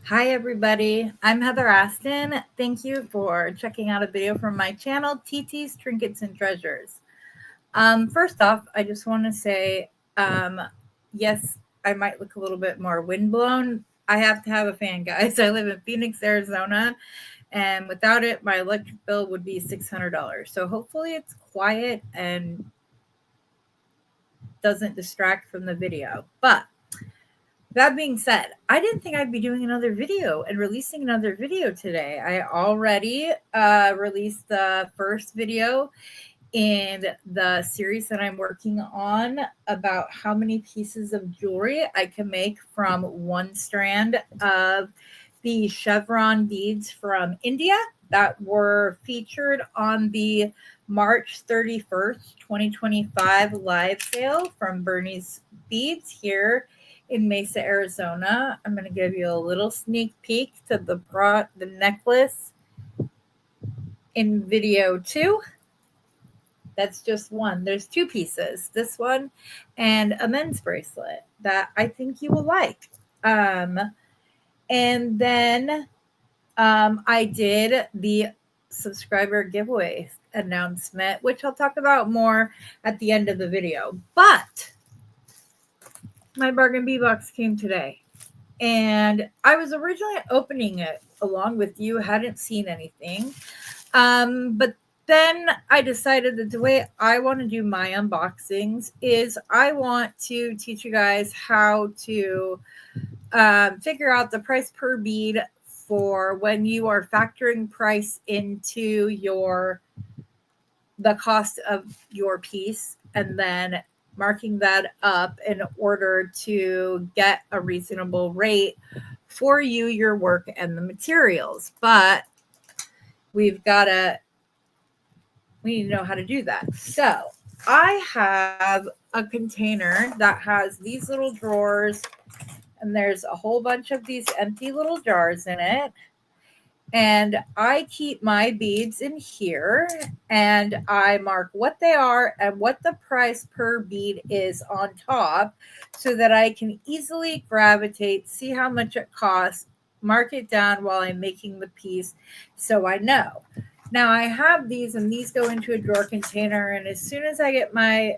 Hi everybody, I'm Heather Aston. Thank you for checking out a video from my channel, TT's Trinkets and Treasures. First off, I just want to say, yes, I might look a little bit more windblown. I have to have a fan, guys. I live in Phoenix, Arizona, and without it, my electric bill would be $600. So hopefully it's quiet and doesn't distract from the video. But that being said, I didn't think I'd be doing another video and releasing another video today. I already released the first video in the series that I'm working on about how many pieces of jewelry I can make from one strand of the chevron beads from India that were featured on the March 31st, 2025 live sale from Bernie's Beads here in Mesa, Arizona. I'm going to give you a little sneak peek to the necklace in video 2. That's just one. There's 2 pieces. This one and a men's bracelet that I think you will like. And then I did the subscriber giveaway announcement, which I'll talk about more at the end of the video. But my bargain bee box came today, and I was originally opening it along with you, hadn't seen anything. But then I decided that the way I want to do my unboxings is I want to teach you guys how to figure out the price per bead for when you are factoring price into the cost of your piece, and then marking that up in order to get a reasonable rate for you, your work, and the materials. But we need to know how to do that. So I have a container that has these little drawers, and there's a whole bunch of these empty little jars in it. And I keep my beads in here, and I mark what they are and what the price per bead is on top so that I can easily gravitate, see how much it costs, mark it down while I'm making the piece so I know. Now I have these, and these go into a drawer container, and as soon as I get my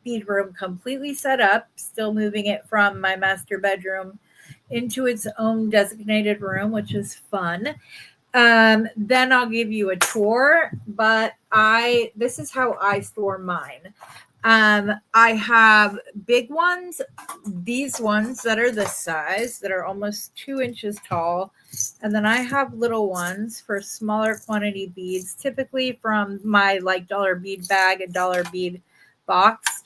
bead room completely set up, still moving it from my master bedroom into its own designated room, which is fun. Then I'll give you a tour, but this is how I store mine. I have big ones, these ones that are this size, that are almost 2 inches tall. And then I have little ones for smaller quantity beads, typically from my dollar bead bag and dollar bead box.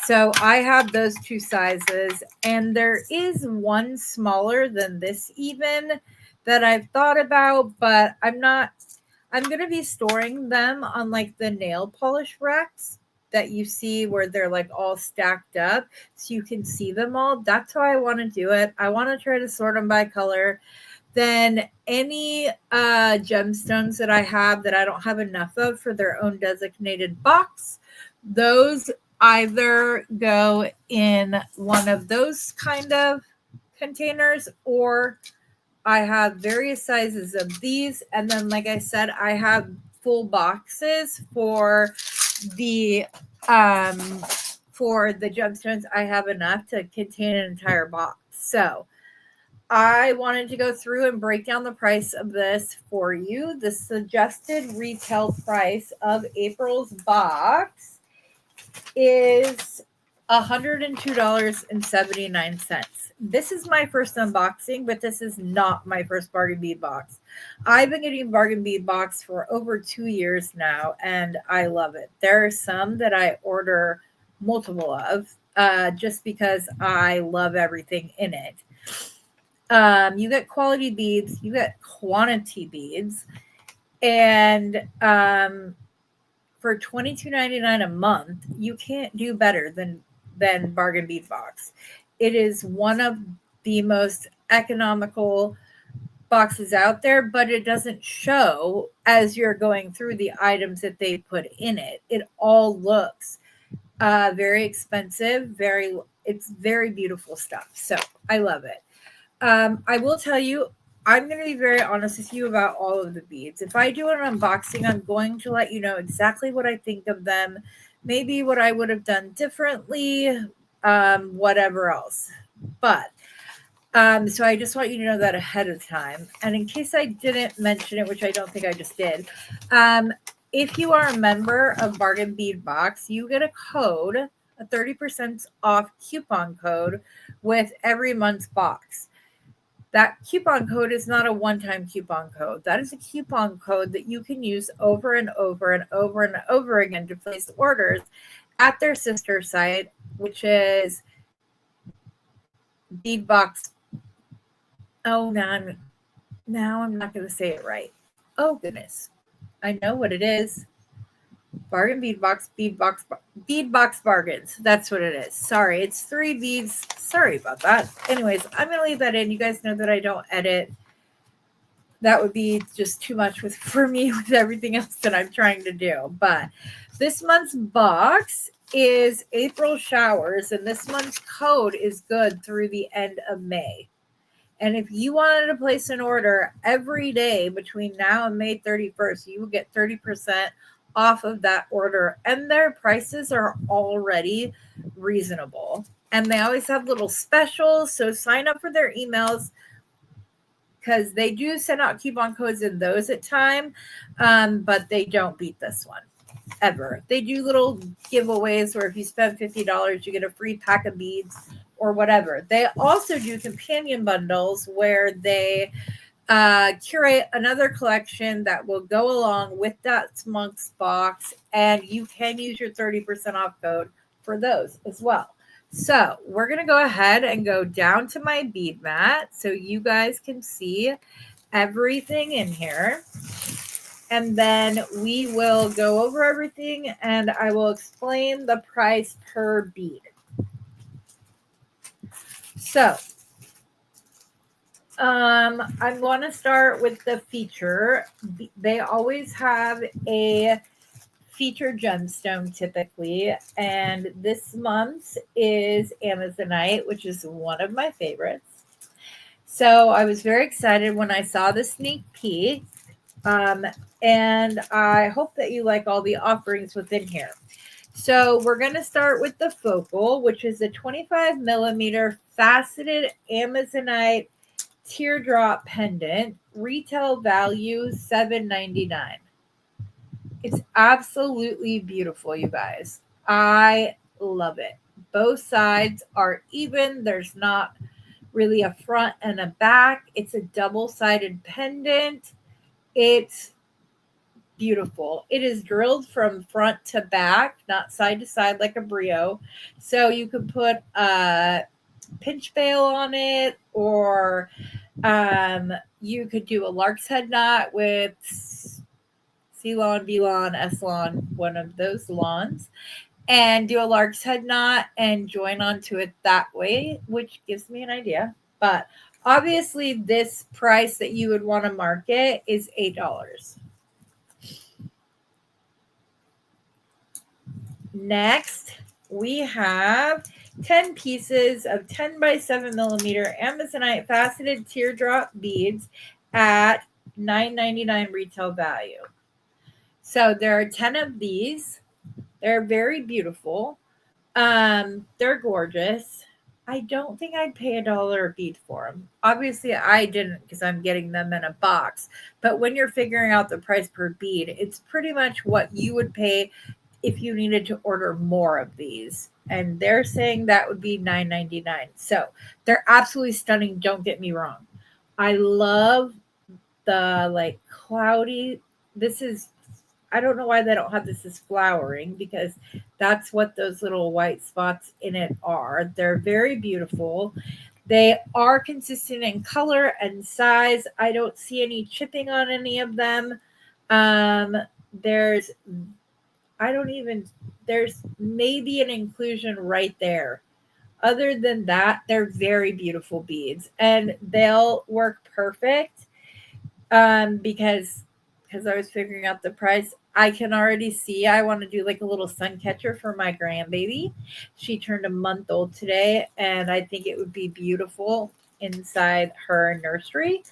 So I have those 2 sizes, and there is one smaller than this even that I've thought about, but I'm going to be storing them on the nail polish racks that you see where they're all stacked up so you can see them all. That's how I want to do it. I want to try to sort them by color. Then any gemstones that I have that I don't have enough of for their own designated box, those either go in one of those kind of containers, or I have various sizes of these. And then, like I said, I have full boxes for the gemstones. I have enough to contain an entire box. So I wanted to go through and break down the price of this for you. The suggested retail price of April's box is $102.79. This is my first unboxing, but this is not my first bargain bead box. I've been getting bargain bead box for over 2 years now, and I love it. There are some that I order multiple of just because I love everything in it. You get quality beads, you get quantity beads, and for $22.99 a month, you can't do better than bargain bead box. It is one of the most economical boxes out there, but it doesn't show as you're going through the items that they put in it. It all looks very expensive, it's very beautiful stuff. So I love it. I will tell you, I'm going to be very honest with you about all of the beads. If I do an unboxing, I'm going to let you know exactly what I think of them, maybe what I would have done differently, whatever else. But so I just want you to know that ahead of time. And in case I didn't mention it, which I don't think I just did, if you are a member of Bargain Bead Box, you get a code, a 30% off coupon code with every month's box. That coupon code is not a one-time coupon code. That is a coupon code that you can use over and over and over and over again to place orders at their sister site, which is Beadbox. Oh, now I'm not going to say it right. Oh goodness, I know what it is. Bargain Beadbox Bargains. That's what it is. Sorry, it's 3 beads. Sorry about that. Anyways, I'm going to leave that in. You guys know that I don't edit. That would be just too much for me with everything else that I'm trying to do. But this month's box is April showers, and this month's code is good through the end of May. And if you wanted to place an order every day between now and May 31st, you will get 30% off of that order. And their prices are already reasonable. And they always have little specials. So sign up for their emails, because they do send out coupon codes in those at time, but they don't beat this one ever. They do little giveaways where if you spend $50, you get a free pack of beads or whatever. They also do companion bundles where they curate another collection that will go along with that month's box, and you can use your 30% off code for those as well. So we're going to go ahead and go down to my bead mat so you guys can see everything in here. And then we will go over everything and I will explain the price per bead. So I'm going to start with the feature. They always have a feature gemstone typically, and this month is Amazonite, which is one of my favorites. So I was very excited when I saw the sneak peek, and I hope that you like all the offerings within here. So we're going to start with the focal, which is a 25 millimeter faceted Amazonite teardrop pendant, retail value $7.99. It's absolutely beautiful, you guys. I love it. Both sides are even. There's not really a front and a back. It's a double-sided pendant. It's beautiful. It is drilled from front to back, not side to side like a brio. So you could put a pinch veil on it, or you could do a lark's head knot with C-lawn, B-lawn, S-lawn, one of those lawns, and do a lark's head knot and join onto it that way, which gives me an idea. But obviously this price that you would want to market is $8. Next, we have 10 pieces of 10 by 7 millimeter Amazonite faceted teardrop beads at $9.99 retail value. So there are 10 of these. They're very beautiful. They're gorgeous. I don't think I'd pay $1 a bead for them. Obviously, I didn't because I'm getting them in a box. But when you're figuring out the price per bead, it's pretty much what you would pay if you needed to order more of these. And they're saying that would be $9.99. So they're absolutely stunning. Don't get me wrong. I love the like cloudy. This is, I don't know why they don't have this as flowering, because that's what those little white spots in it are. They're very beautiful. They are consistent in color and size. I don't see any chipping on any of them. There's maybe an inclusion right there. Other than that, they're very beautiful beads, and they'll work perfect because I was figuring out the price. I can already see I want to do like a little sun catcher for my grandbaby. She turned a month old today, and I think it would be beautiful. inside her nursery.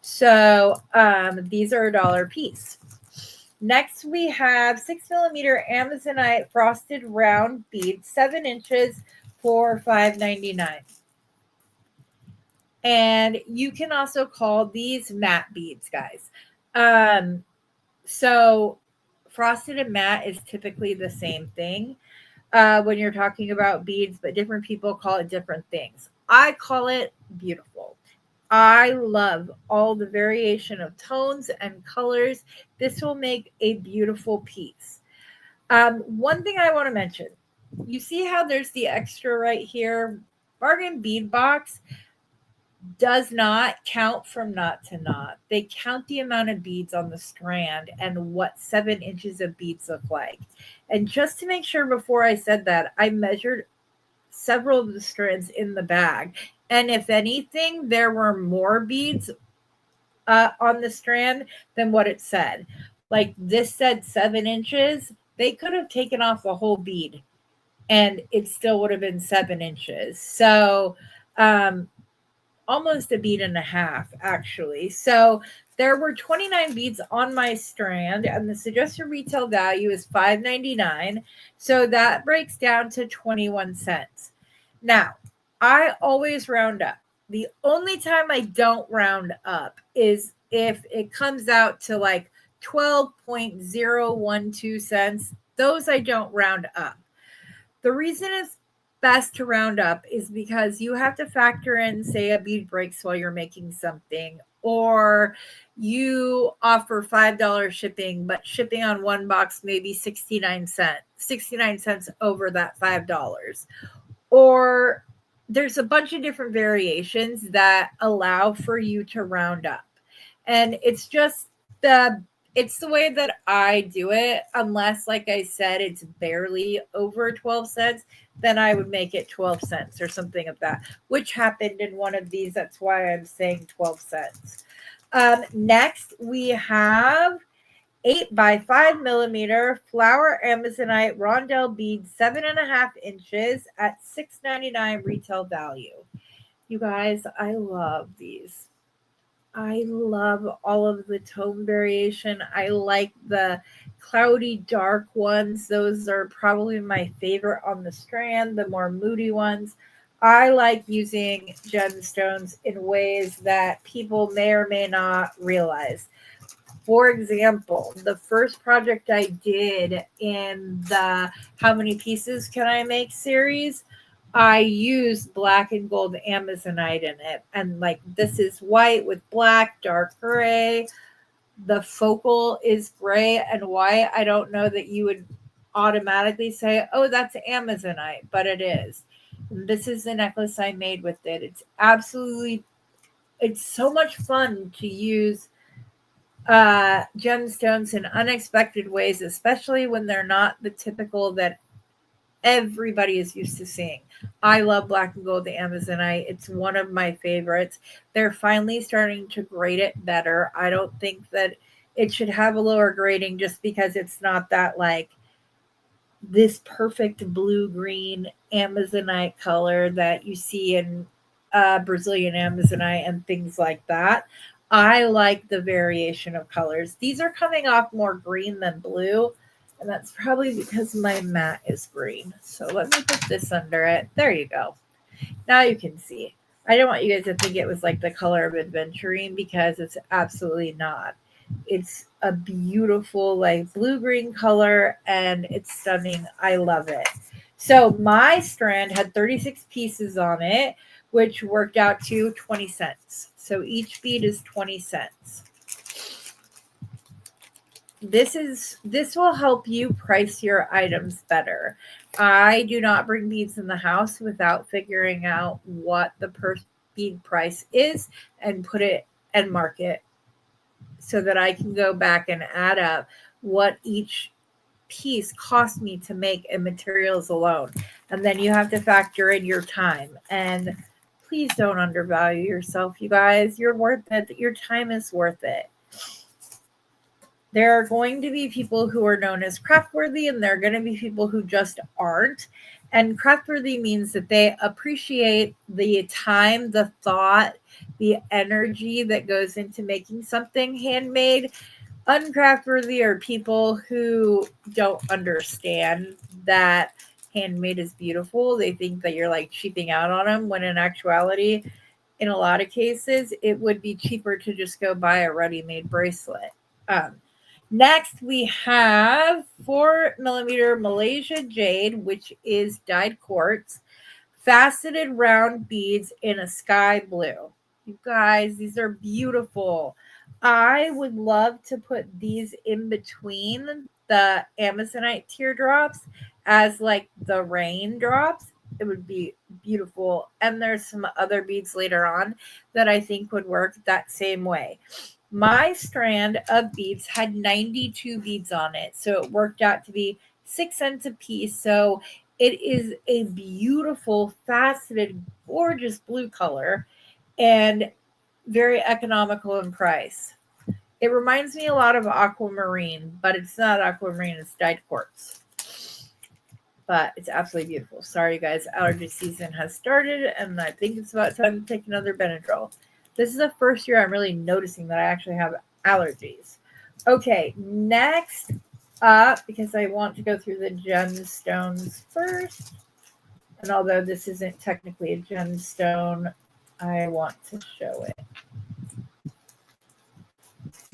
So these are $1 a piece. Next, we have 6 millimeter Amazonite frosted round beads, 7 inches for $5.99. And you can also call these matte beads, guys. So frosted and matte is typically the same thing when you're talking about beads, but different people call it different things. I call it beautiful. I love all the variation of tones and colors. This will make a beautiful piece. One thing I want to mention, you see how there's the extra right here? Bargain bead box does not count from knot to knot. They count the amount of beads on the strand and what 7 inches of beads look like. And just to make sure before I said that, I measured several of the strands in the bag. And if anything, there were more beads on the strand than what it said. Like this said 7 inches. They could have taken off the whole bead and it still would have been 7 inches. So, almost a bead and a half, actually. So there were 29 beads on my strand, and the suggested retail value is $5.99. So that breaks down to 21 cents. Now, I always round up. The only time I don't round up is if it comes out to like 12.012 cents. Those I don't round up. The reason it's best to round up is because you have to factor in, say, a bead breaks while you're making something, or you offer $5 shipping, but shipping on one box maybe 69 cents over that $5. Or there's a bunch of different variations that allow for you to round up. And it's the way that I do it, unless, like I said, it's barely over 12 cents, then I would make it 12 cents or something of that, which happened in one of these. That's why I'm saying 12 cents. Next, we have 8 by 5 millimeter flower Amazonite rondelle beads, 7.5 inches at $6.99 retail value. You guys, I love these. I love all of the tone variation. I like the cloudy dark ones. Those are probably my favorite on the strand, the more moody ones. I like using gemstones in ways that people may or may not realize. For example, the first project I did in the How Many Pieces Can I Make series, I used black and gold Amazonite in it. And like this is white with black, dark gray. The focal is gray and white. I don't know that you would automatically say, oh, that's Amazonite, but it is. And this is the necklace I made with it. It's so much fun to use gemstones in unexpected ways, especially when they're not the typical that everybody is used to seeing. I love black and gold Amazonite. It's one of my favorites. They're finally starting to grade it better. I don't think that it should have a lower grading just because it's not that like this perfect blue green Amazonite color that you see in Brazilian Amazonite and things like that. I like the variation of colors. These are coming off more green than blue, and that's probably because my mat is green. So let me put this under it. There you go. Now you can see. I don't want you guys to think it was like the color of aventurine because it's absolutely not. It's a beautiful like blue-green color and it's stunning. I love it. So my strand had 36 pieces on it, which worked out to 20 cents. So each bead is 20 cents. This will help you price your items better. I do not bring beads in the house without figuring out what the per bead price is and put it and mark it so that I can go back and add up what each piece cost me to make in materials alone. And then you have to factor in your time. And please don't undervalue yourself, you guys. You're worth it. Your time is worth it. There are going to be people who are known as craftworthy, and there are going to be people who just aren't. And craftworthy means that they appreciate the time, the thought, the energy that goes into making something handmade. Uncraftworthy are people who don't understand that handmade is beautiful. They think that you're like cheaping out on them, when in actuality, in a lot of cases, it would be cheaper to just go buy a ready-made bracelet. Um, Next, we have 4 millimeter Malaysia jade, which is dyed quartz, faceted round beads in a sky blue. You guys, these are beautiful. I would love to put these in between the Amazonite teardrops as like the raindrops. It would be beautiful. And there's some other beads later on that I think would work that same way. My strand of beads had 92 beads on it, so it worked out to be 6 cents a piece. So it is a beautiful, faceted, gorgeous blue color and very economical in price. It reminds me a lot of aquamarine, but it's not aquamarine, it's dyed quartz. But it's absolutely beautiful. Sorry, you guys, allergy season has started, and I think it's about time to take another Benadryl. This is the first year I'm really noticing that I actually have allergies. Okay, next up, because I want to go through the gemstones first. And although this isn't technically a gemstone, I want to show it.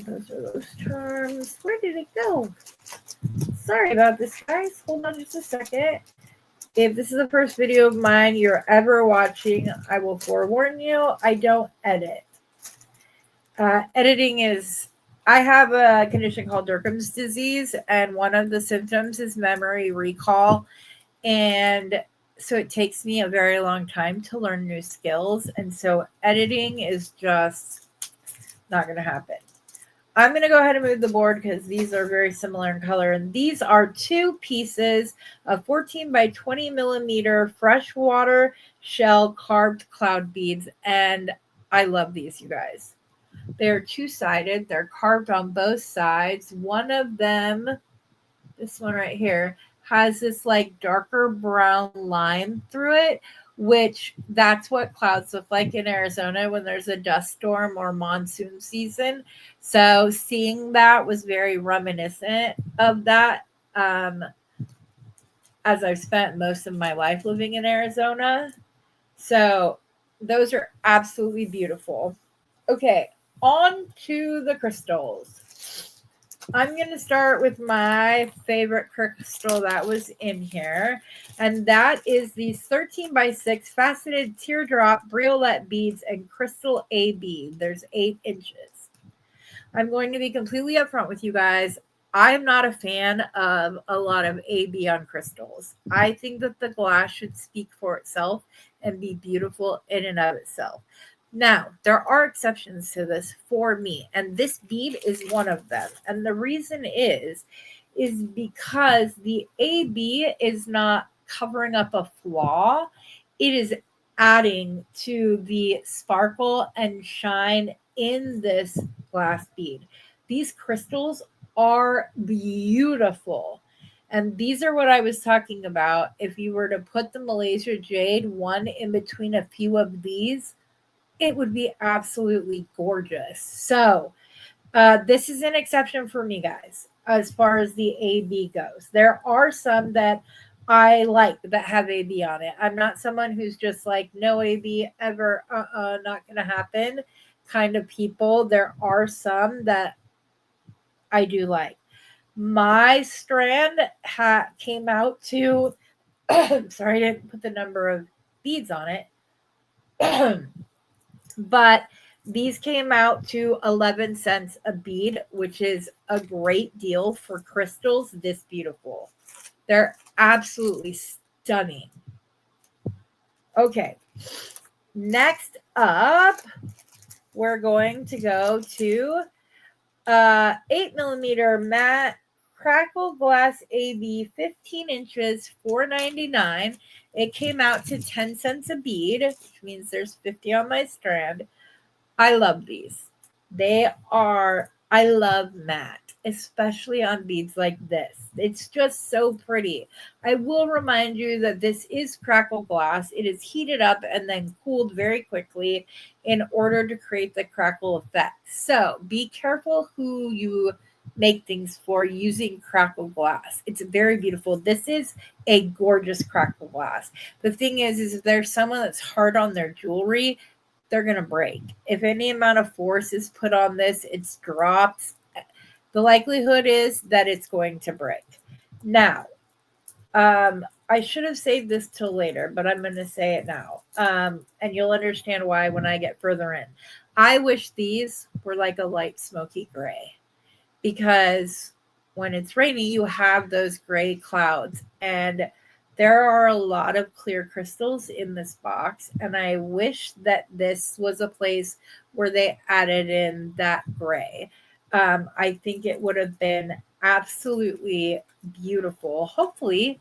Those are those terms. Where did it go? Sorry about this, guys. Hold on just a second. If this is the first video of mine you're ever watching, I will forewarn you, I don't edit. Editing is, I have a condition called Durkheim's disease, and one of the symptoms is memory recall. And so it takes me a very long time to learn new skills. And so editing is just not going to happen. I'm going to go ahead and move the board because these are very similar in color. And these are 2 pieces of 14 by 20 millimeter freshwater shell carved cloud beads. And I love these, you guys. They're 2-sided. They're carved on both sides. One of them, this one right here, has this like darker brown line through it, which that's what clouds look like in Arizona when there's a dust storm or monsoon season. So seeing that was very reminiscent of that, as I've spent most of my life living in Arizona. So those are absolutely beautiful. Okay, on to the crystals. I'm going to start with my favorite crystal that was in here, and that is these 13 by 6 faceted teardrop briolette beads and crystal A bead. There's 8 inches. I'm going to be completely upfront with you guys. I'm not a fan of a lot of AB on crystals. I think that the glass should speak for itself and be beautiful in and of itself. Now, there are exceptions to this for me, and this bead is one of them. And the reason is because the AB is not covering up a flaw. It is adding to the sparkle and shine in this glass bead. These crystals are beautiful. And these are what I was talking about. If you were to put the Malaysia jade one in between a few of these, it would be absolutely gorgeous. So this is an exception for me, guys, as far as the AB goes. There are some that I like that have AB on it. I'm not someone who's just like, no AB ever, not going to happen kind of people. There are some that I do like. My strand came out to, sorry, I didn't put the number of beads on it. But these came out to 11 cents a bead, which is a great deal for crystals this beautiful. They're absolutely stunning. Okay, next up, we're going to go to 8 millimeter matte crackle glass AB, 15 inches, $4.99. It came out to 10 cents a bead, which means there's 50 on my strand. I love these. I love matte. especially on beads like this. It's just so pretty. I will remind you that this is crackle glass. It is heated up and then cooled very quickly in order to create the crackle effect. So be careful who you make things for using crackle glass. It's very beautiful. This is a gorgeous crackle glass. The thing is if there's someone that's hard on their jewelry, they're going to break. If any amount of force is put on this, it's dropped. The likelihood is that it's going to break. Now, I should have saved this till later, but I'm going to say it now. And you'll understand why when I get further in. I wish these were like a light smoky gray, because when it's rainy, you have those gray clouds, and there are a lot of clear crystals in this box, and I wish that this was a place where they added in that gray. I think it would have been absolutely beautiful. Hopefully,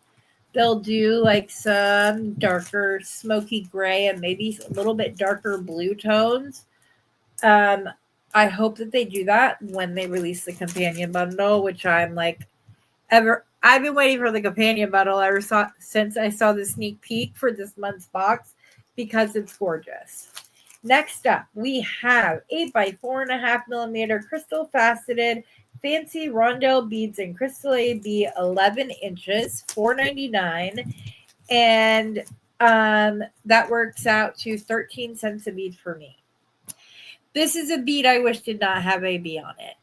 they'll do like some darker smoky gray and maybe a little bit darker blue tones. um, I hope that they do that when they release the companion bundle, which I'm like I've been waiting for the companion bundle since I saw the sneak peek for this month's box because it's gorgeous. Next up, we have 8 by 4.5 millimeter crystal faceted fancy rondelle beads in crystal AB, 11 inches, $4.99, and that works out to 13 cents a bead for me. This is a bead I wish did not have AB on it.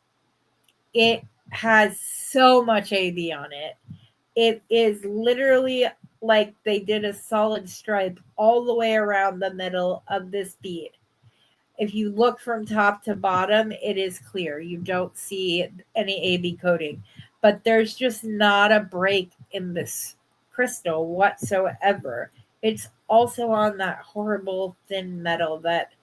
It has so much AB on it. It is literally like they did a solid stripe all the way around the middle of this bead. If you look from top to bottom, it is clear. You don't see any AB coating, but there's just not a break in this crystal whatsoever. It's also on that horrible thin metal that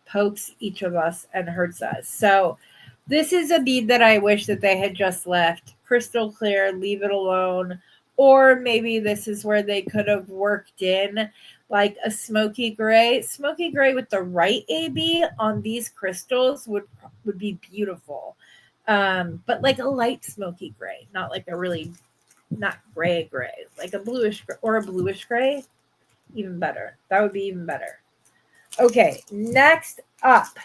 pokes each of us and hurts us. So this is a bead that I wish that they had just left crystal clear, leave it alone. Or maybe this is where they could have worked in like a smoky gray with the right AB on these crystals would be beautiful. But like a light smoky gray, not like a really not gray, like a bluish or a bluish gray, even better. That would be even better. Okay, next up,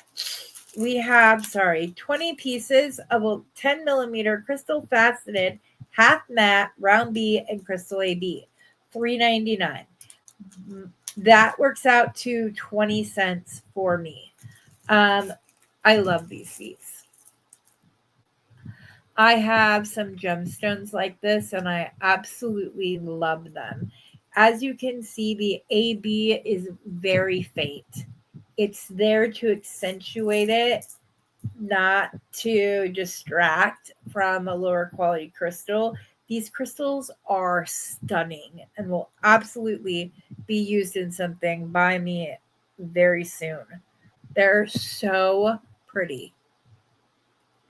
we have 20 pieces of a 10 millimeter crystal faceted half matte round B and crystal AB, $3.99. That works out to 20 cents for me. I love these beads. I have some gemstones like this, and I absolutely love them. As you can see, the AB is very faint. It's there to accentuate it, not to distract from a lower quality crystal. These crystals are stunning and will absolutely be used in something by me very soon. They're so pretty.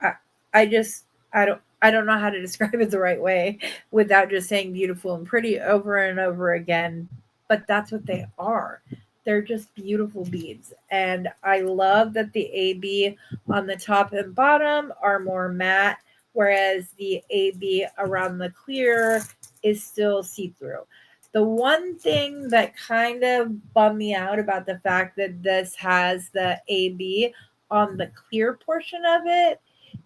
I, I just I don't know how to describe it the right way without just saying beautiful and pretty over and over again, but that's what they are. They're just beautiful beads, and I love that the AB on the top and bottom are more matte, whereas the AB around the clear is still see-through. The one thing that kind of bummed me out about the fact that this has the AB on the clear portion of it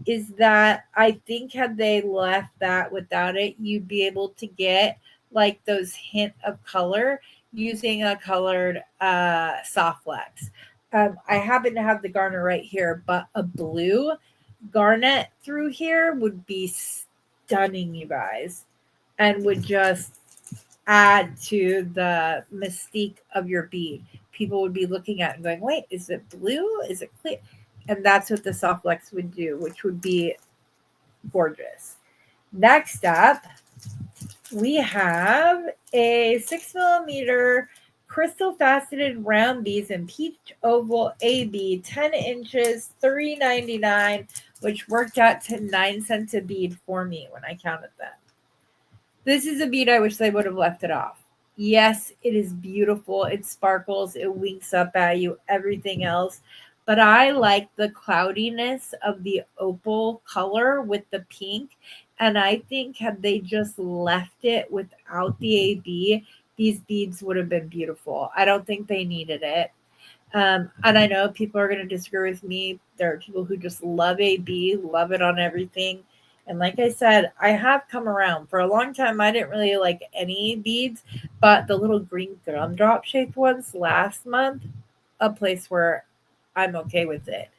is that I think had they left that without it, you'd be able to get like those hint of color using a colored soft flex. I happen to have the garnet right here, but a blue garnet through here would be stunning, you guys, and would just add to the mystique of your bead. People would be looking at it and going, wait, is it blue? Is it clear? And that's what the soft flex would do, which would be gorgeous. Next up, we have a 6 millimeter crystal faceted round beads in peach oval AB, 10 inches, $3.99, which worked out to 9 cents a bead for me when I counted them. This is a bead I wish they would have left it off. Yes, it is beautiful. It sparkles. It winks up at you, everything else. but I like the cloudiness of the opal color with the pink. And I think had they just left it without the AB, these beads would have been beautiful. I don't think they needed it. And I know people are going to disagree with me. There are people who just love AB, love it on everything. And like I said, I have come around. For a long time, I didn't really like any beads, but the little green gumdrop shaped ones last month, a place where I'm okay with it.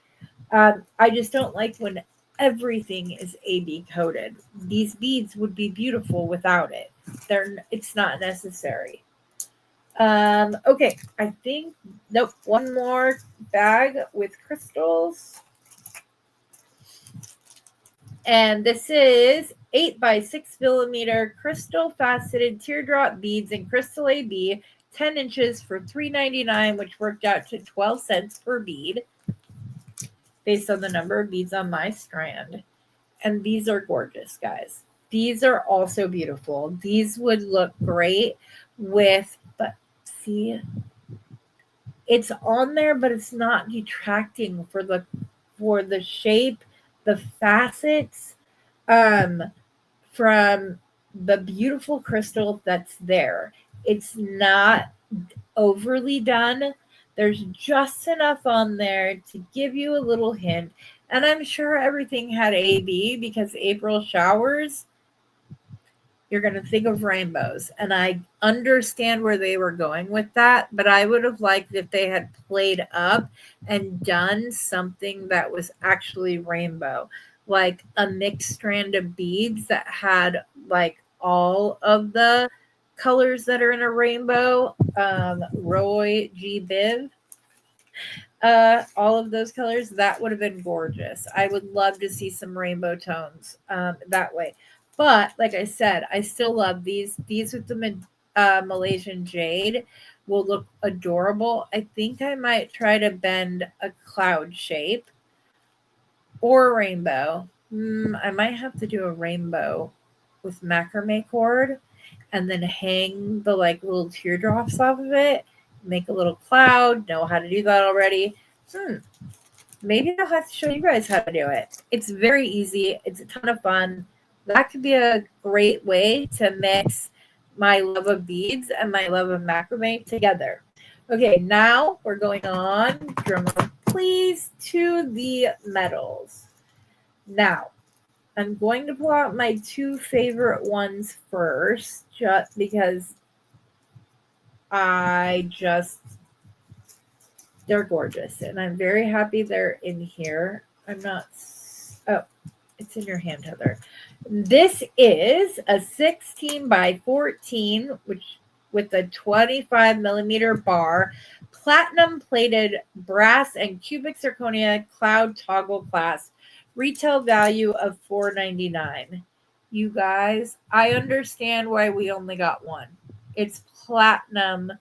I just don't like when everything is AB coated. These beads would be beautiful without it. It's not necessary. Okay, I think nope, one more bag with crystals. And this is 8 by 6 millimeter crystal faceted teardrop beads in crystal AB, 10 inches for $3.99, which worked out to 12 cents per bead based on the number of beads on my strand. And these are gorgeous, guys. These are also beautiful. These would look great with, but see, it's on there, but it's not detracting for the shape, the facets, um, from the beautiful crystal that's there. It's not overly done. There's just enough on there to give you a little hint. And I'm sure everything had AB because April showers, you're going to think of rainbows. And I understand where they were going with that, but I would have liked if they had played up and done something that was actually rainbow, like a mixed strand of beads that had like all of the colors that are in a rainbow. Roy G. Biv, all of those colors, that would have been gorgeous. I would love to see some rainbow tones that way. But like I said, I still love these with the Malaysian jade will look adorable. I think I might try to bend a cloud shape or a rainbow. I might have to do a rainbow with macrame cord and then hang the like little teardrops off of it, make a little cloud. Know how to do that already. Maybe I'll have to show you guys how to do it. It's very easy. It's a ton of fun. That could be a great way to mix my love of beads and my love of macrame together. Okay, now we're going on, drum roll please, to the metals. Now, I'm going to pull out my two favorite ones first, just because they're gorgeous. And I'm very happy they're in here. Oh, it's in your hand, Heather. This is a 16 by 14, which with a 25 millimeter bar, platinum plated brass and cubic zirconia cloud toggle clasp. Retail value of $4.99. You guys, I understand why we only got one. It's platinum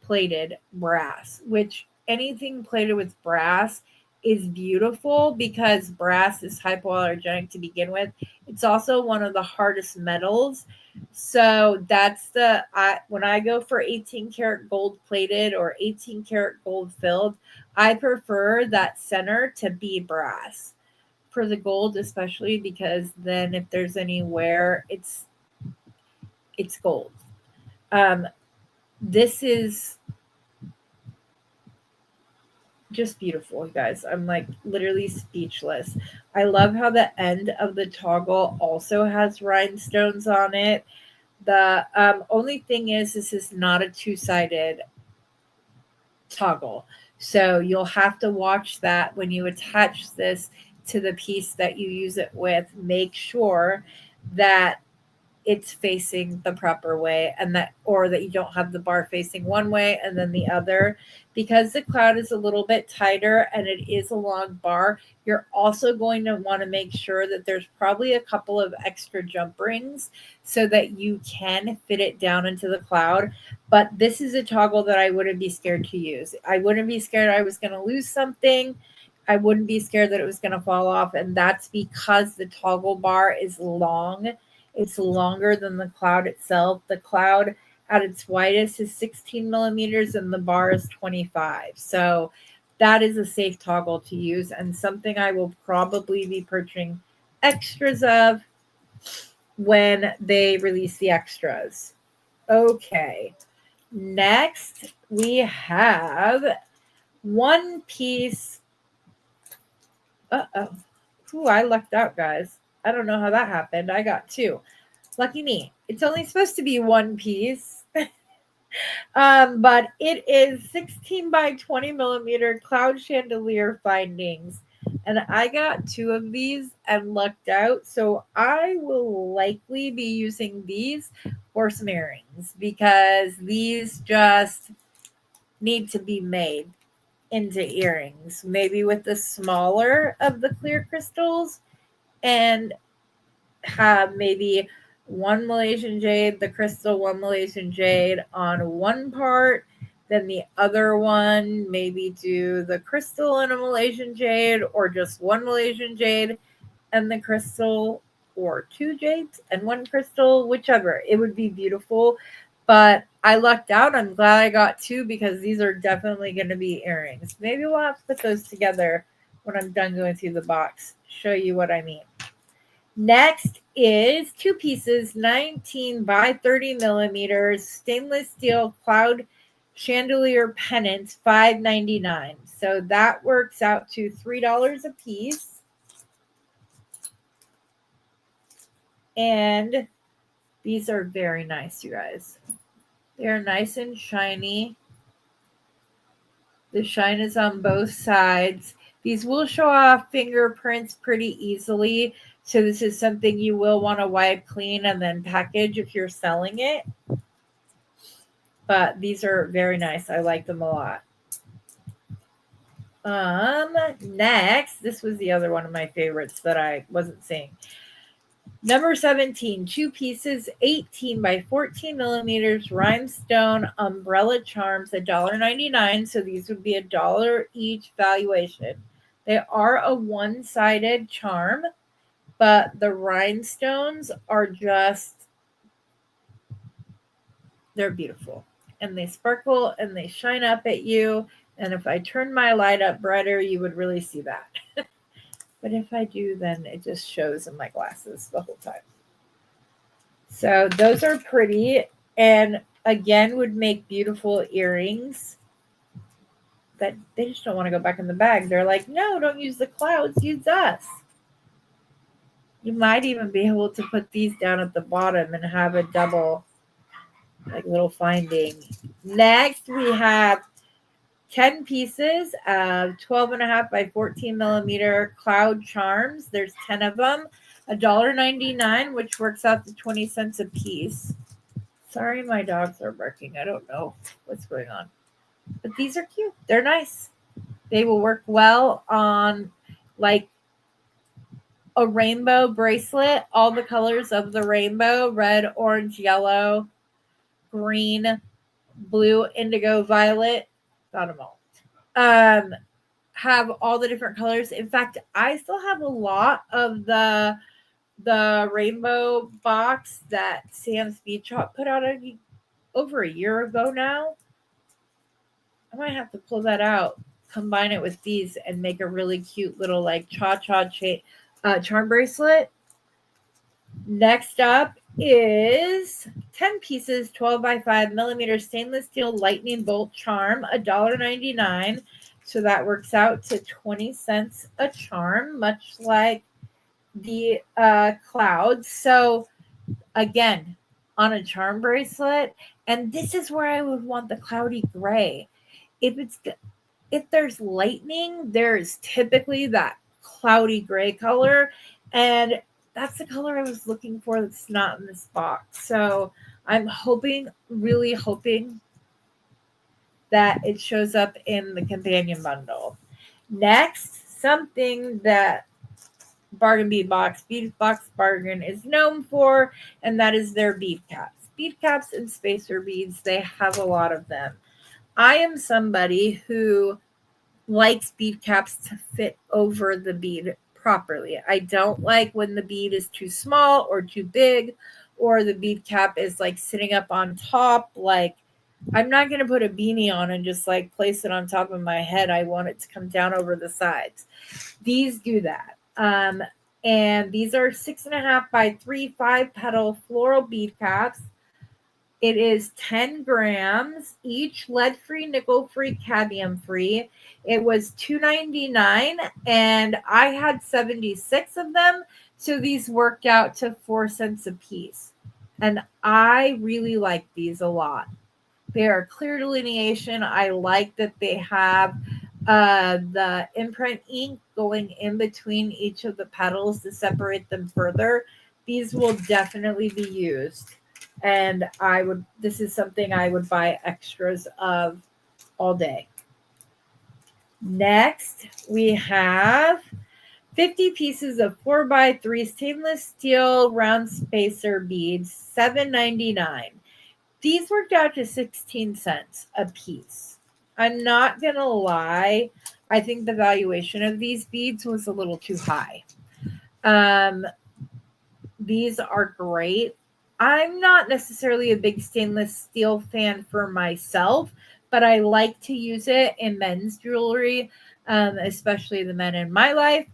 plated brass, which anything plated with brass is beautiful because brass is hypoallergenic to begin with. It's also one of the hardest metals. So that's when I go for 18 karat gold plated or 18 karat gold filled, I prefer that center to be brass for the gold, especially because then if there's any wear, it's gold. This is just beautiful, you guys. I'm like literally speechless. I love how the end of the toggle also has rhinestones on it. The only thing is this is not a two-sided toggle. So you'll have to watch that when you attach this to the piece that you use it with. Make sure that it's facing the proper way and that you don't have the bar facing one way and then the other. Because the cloud is a little bit tighter and it is a long bar, you're also going to want to make sure that there's probably a couple of extra jump rings so that you can fit it down into the cloud. But this is a toggle that I wouldn't be scared to use. I wouldn't be scared I was going to lose something. I wouldn't be scared that it was going to fall off. And that's because the toggle bar is long. It's longer than the cloud itself. The cloud at its widest is 16 millimeters and the bar is 25. So that is a safe toggle to use and something I will probably be purchasing extras of when they release the extras. Okay. Next, we have one piece. Uh-oh. Ooh, I lucked out, guys. I don't know how that happened. I got two. Lucky me. It's only supposed to be one piece. But it is 16 by 20 millimeter cloud chandelier findings. And I got two of these and lucked out. So I will likely be using these for some earrings because these just need to be made into earrings. Maybe with the smaller of the clear crystals and have maybe one Malaysian jade, the crystal, one Malaysian jade on one part, then the other one maybe do the crystal and a Malaysian jade, or just one Malaysian jade and the crystal, or two jades and one crystal, whichever. It would be beautiful. But I lucked out. I'm glad I got two because these are definitely going to be earrings. Maybe we'll have to put those together when I'm done going through the box. Show you what I mean. Next is two pieces, 19 by 30 millimeters, stainless steel cloud chandelier pennants, $5.99. So that works out to $3 a piece. And these are very nice, you guys. They're nice and shiny. The shine is on both sides. These will show off fingerprints pretty easily. So this is something you will want to wipe clean and then package if you're selling it. But these are very nice. I like them a lot. Next, this was the other one of my favorites that I wasn't seeing. Number 17, two pieces, 18 by 14 millimeters, rhinestone umbrella charms, $1.99. So these would be $1 each valuation. They are a one-sided charm, but the rhinestones are just, they're beautiful. And they sparkle and they shine up at you. And if I turn my light up brighter, you would really see that. But if I do, then it just shows in my glasses the whole time. So those are pretty, and again would make beautiful earrings. But they just don't want to go back in the bag. They're like, no, don't use the clouds, use us. You might even be able to put these down at the bottom and have a double, like, little finding. Next, we have 10 pieces of 12.5 by 14 millimeter cloud charms. There's 10 of them. $1.99, which works out to 20 cents a piece. Sorry, my dogs are barking. I don't know what's going on. But these are cute. They're nice. They will work well on like a rainbow bracelet. All the colors of the rainbow: red, orange, yellow, green, blue, indigo, violet. Got them all. Have all the different colors. In fact, I still have a lot of the rainbow box that Sam's Bead Shop put out over a year ago now. I might have to pull that out, combine it with these, and make a really cute little like cha-cha charm bracelet. Next up is 10 pieces, 12 by 5 millimeter stainless steel lightning bolt charm, $1.99. So that works out to 20 cents a charm, much like the clouds. So again, on a charm bracelet, and this is where I would want the cloudy gray. If there's lightning, there's typically that cloudy gray color, and that's the color I was looking for that's not in this box. So I'm really hoping that it shows up in the companion bundle. Next, something that Bargain Bead Box Bargain is known for, and that is their bead caps. Bead caps and spacer beads, they have a lot of them. I am somebody who likes bead caps to fit over the bead properly. I don't like when the bead is too small or too big, or the bead cap is like sitting up on top like I'm not going to put a beanie on and just like place it on top of my head. I want it to come down over the sides. These do that. And these are 6.5 by 3 5-petal floral bead caps. It is 10 grams each, lead-free, nickel-free, cadmium-free. It was $2.99, and I had 76 of them, so these worked out to 4 cents a piece. And I really like these a lot. They are clear delineation. I like that they have the imprint ink going in between each of the petals to separate them further. These will definitely be used. And this is something I would buy extras of all day. Next, we have 50 pieces of 4x3 stainless steel round spacer beads, $7.99. These worked out to 16 cents a piece. I'm not going to lie. I think the valuation of these beads was a little too high. These are great. I'm not necessarily a big stainless steel fan for myself, but I like to use it in men's jewelry, especially the men in my life.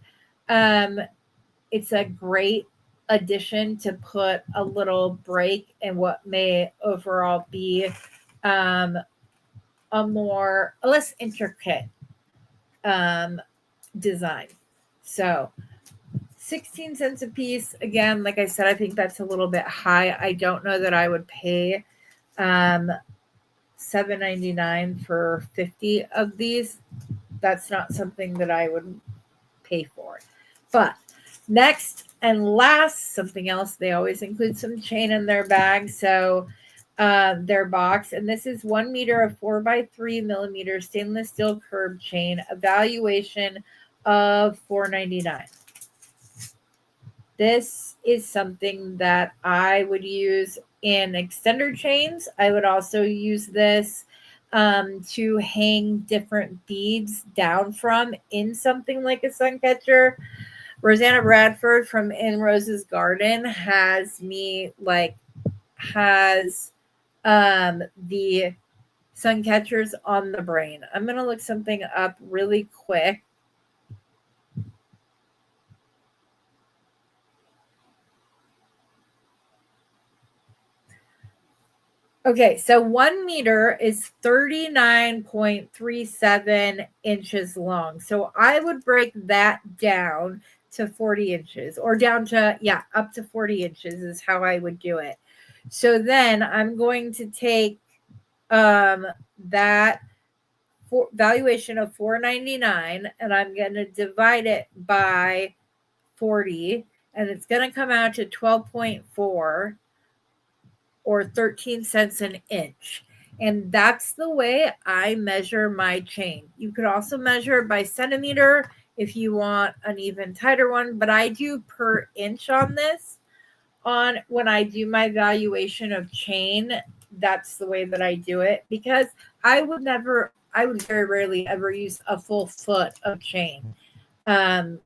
It's a great addition to put a little break in what may overall be a less intricate design. So 16 cents a piece. Again, like I said, I think that's a little bit high. I don't know that I would pay $7.99 for 50 of these. That's not something that I would pay for. But next and last, something else, they always include some chain in their bag. So their box, and this is 1 meter of 4x3 millimeter stainless steel curb chain, evaluation of $4.99. This is something that I would use in extender chains. I would also use this to hang different beads down from in something like a sun catcher. Rosanna Bradford from In Rose's Garden has the sun catchers on the brain. I'm going to look something up really quick. Okay, so 1 meter is 39.37 inches long. So I would break that down to 40 inches, or down to, up to 40 inches is how I would do it. So then I'm going to take that valuation of $4.99 and I'm going to divide it by 40, and it's going to come out to 12.4 or 13 cents an inch. And that's the way I measure my chain. You could also measure by centimeter if you want an even tighter one, but I do per inch on this. When I do my valuation of chain, that's the way that I do it, because I would very rarely ever use a full foot of chain. Well,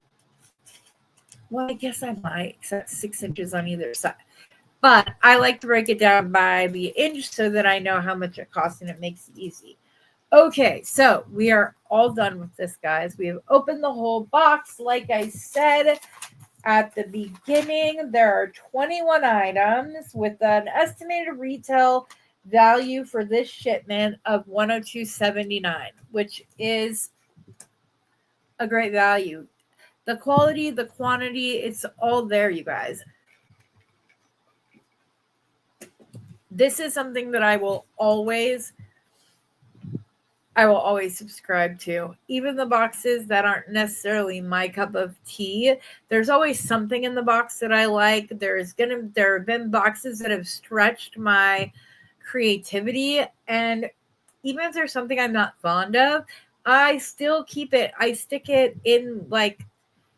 I guess I might, because that's 6 inches on either side. But I like to break it down by the inch so that I know how much it costs and it makes it easy. Okay, so we are all done with this, guys. We have opened the whole box. Like I said at the beginning, there are 21 items with an estimated retail value for this shipment of $102.79, which is a great value. The quality, the quantity, it's all there, you guys. This is something that I will always subscribe to. Even the boxes that aren't necessarily my cup of tea, there's always something in the box that I like. There have been boxes that have stretched my creativity, and even if there's something I'm not fond of, I still keep it. I stick it in, like,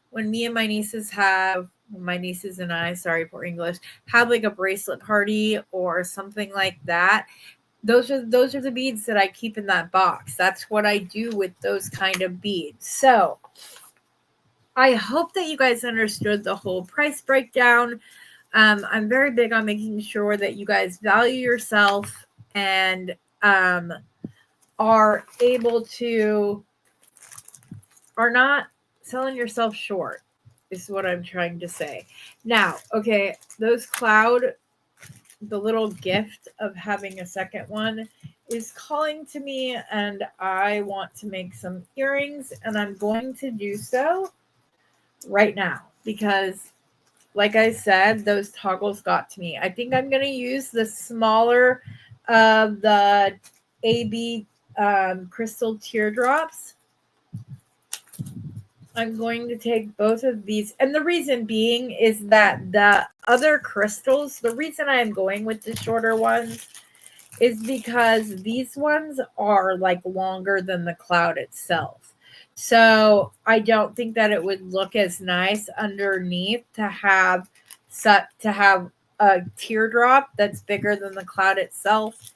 when me and my nieces and I, sorry for English, have like a bracelet party or something like that. Those are the beads that I keep in that box. That's what I do with those kind of beads. So I hope that you guys understood the whole price breakdown. I'm very big on making sure that you guys value yourself and are able to, are not selling yourself short, is what I'm trying to say. Now, okay, those cloud, the little gift of having a second one is calling to me, and I want to make some earrings, and I'm going to do so right now because, like I said, those toggles got to me. I think I'm going to use the smaller of the AB crystal teardrops. I'm going to take both of these. And the reason being is that the other crystals, the reason I am going with the shorter ones is because these ones are like longer than the cloud itself. So I don't think that it would look as nice underneath to have a teardrop that's bigger than the cloud itself.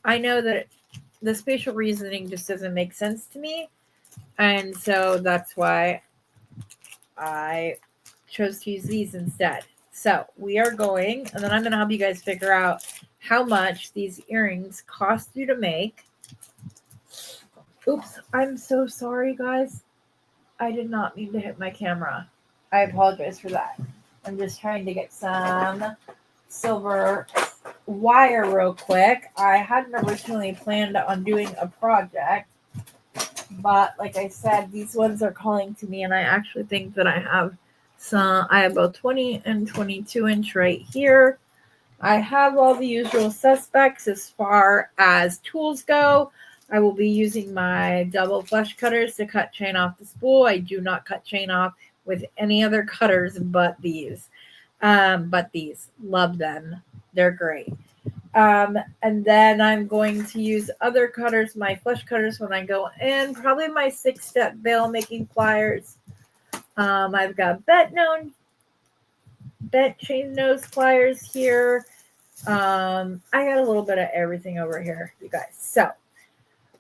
I know that the spatial reasoning just doesn't make sense to me. And so that's why I chose to use these instead. So we are going, and then I'm going to help you guys figure out how much these earrings cost you to make. Oops, I'm so sorry, guys. I did not mean to hit my camera. I apologize for that. I'm just trying to get some silver wire real quick. I hadn't originally planned on doing a project, but like I said, these ones are calling to me, and I actually think that I have both 20 and 22 inch right here. I have all the usual suspects as far as tools go. I will be using my double flush cutters to cut chain off the spool. I do not cut chain off with any other cutters but these. Love them. They're great. And then I'm going to use other cutters, my flush cutters when I go in, probably my 6-step bail making pliers. I've got bent chain nose pliers here. I got a little bit of everything over here, you guys. So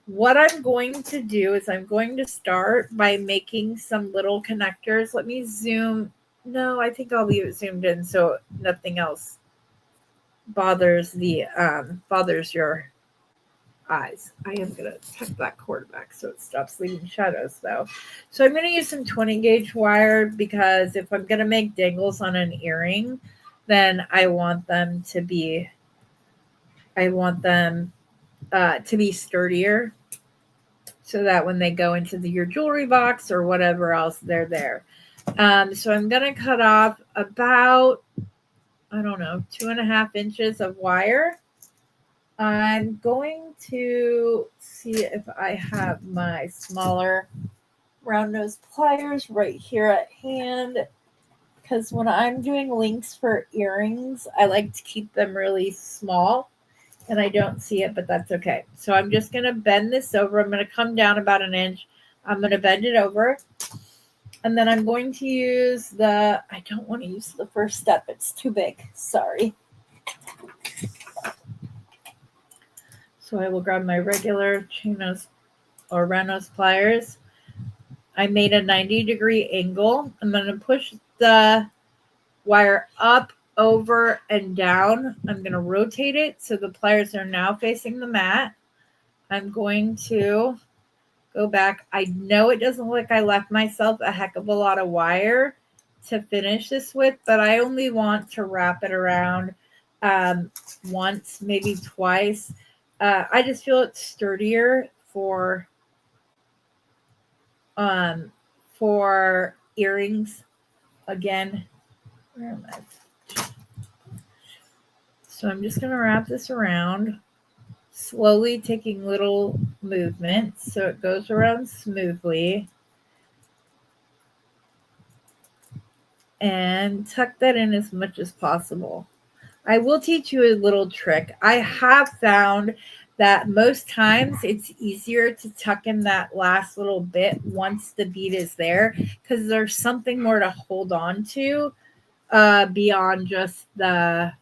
what I'm going to do is I'm going to start by making some little connectors. Let me zoom. No, I think I'll leave it zoomed in so nothing else bothers your eyes. I am going to tuck that cord back so it stops leaving shadows though. So I'm going to use some 20 gauge wire because if I'm going to make dangles on an earring, then I want them to be sturdier so that when they go into your jewelry box or whatever else, they're there. So I'm going to cut off about, 2.5 inches of wire. I'm going to see if I have my smaller round nose pliers right here at hand, because when I'm doing links for earrings, I like to keep them really small, and I don't see it, but that's okay. So I'm just going to bend this over. I'm going to come down about an inch. I'm going to bend it over, and then I'm going to use I don't want to use the first step. It's too big. Sorry. So I will grab my regular chain nose or round nose pliers. I made a 90-degree angle. I'm going to push the wire up, over, and down. I'm going to rotate it so the pliers are now facing the mat. I'm going to go back. I know it doesn't look like I left myself a heck of a lot of wire to finish this with, but I only want to wrap it around once, maybe twice. I just feel it's sturdier for earrings. Again, where am I? So I'm just going to wrap this around, slowly taking little movements so it goes around smoothly. And tuck that in as much as possible. I will teach you a little trick. I have found that most times it's easier to tuck in that last little bit once the bead is there, because there's something more to hold on to beyond just the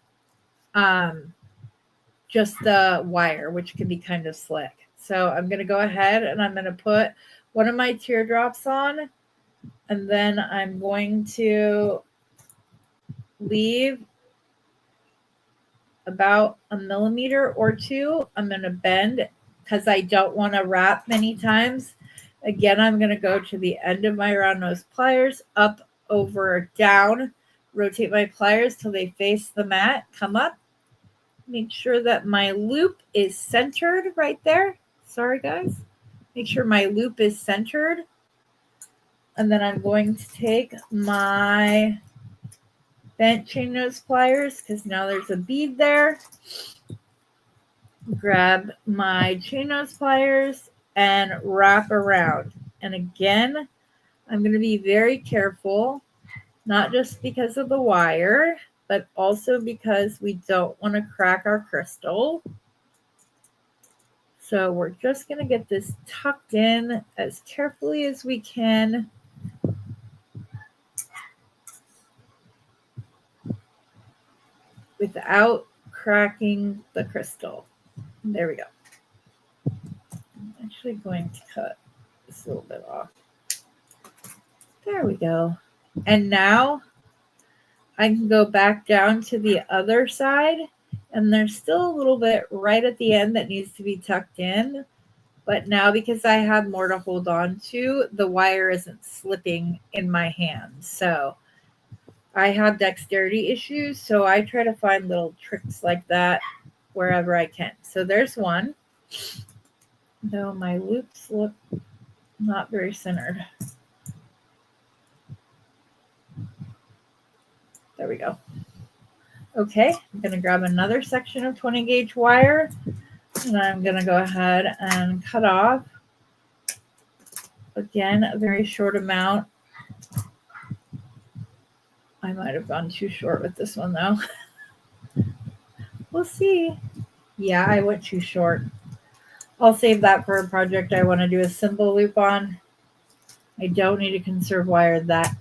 wire, which can be kind of slick. So I'm going to go ahead and I'm going to put one of my teardrops on, and then I'm going to leave about a millimeter or two. I'm going to bend because I don't want to wrap many times. Again, I'm going to go to the end of my round nose pliers, up, over, down, rotate my pliers till they face the mat, come up, make sure that my loop is centered right there. Sorry, guys. Make sure my loop is centered. And then I'm going to take my bent chain nose pliers because now there's a bead there. Grab my chain nose pliers and wrap around. And again, I'm going to be very careful, not just because of the wire, but also because we don't want to crack our crystal. So we're just going to get this tucked in as carefully as we can. Without cracking the crystal. There we go. I'm actually going to cut this a little bit off. There we go. And now I can go back down to the other side, and there's still a little bit right at the end that needs to be tucked in. But now because I have more to hold on to, the wire isn't slipping in my hand. So I have dexterity issues, so I try to find little tricks like that wherever I can. So there's one. Though my loops look not very centered. There we go. Okay, I'm going to grab another section of 20 gauge wire, and I'm going to go ahead and cut off, again, a very short amount. I might have gone too short with this one, though. We'll see. Yeah, I went too short. I'll save that for a project I want to do a simple loop on. I don't need to conserve wire that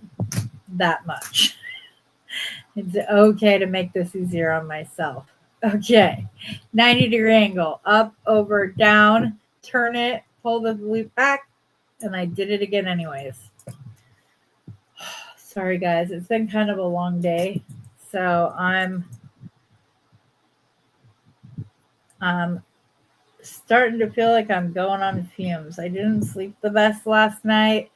much. It's okay to make this easier on myself. Okay, 90-degree angle, up, over, down, turn it, pull the loop back, and I did it again anyways. Sorry guys, it's been kind of a long day, so I'm starting to feel like I'm going on fumes. I didn't sleep the best last night.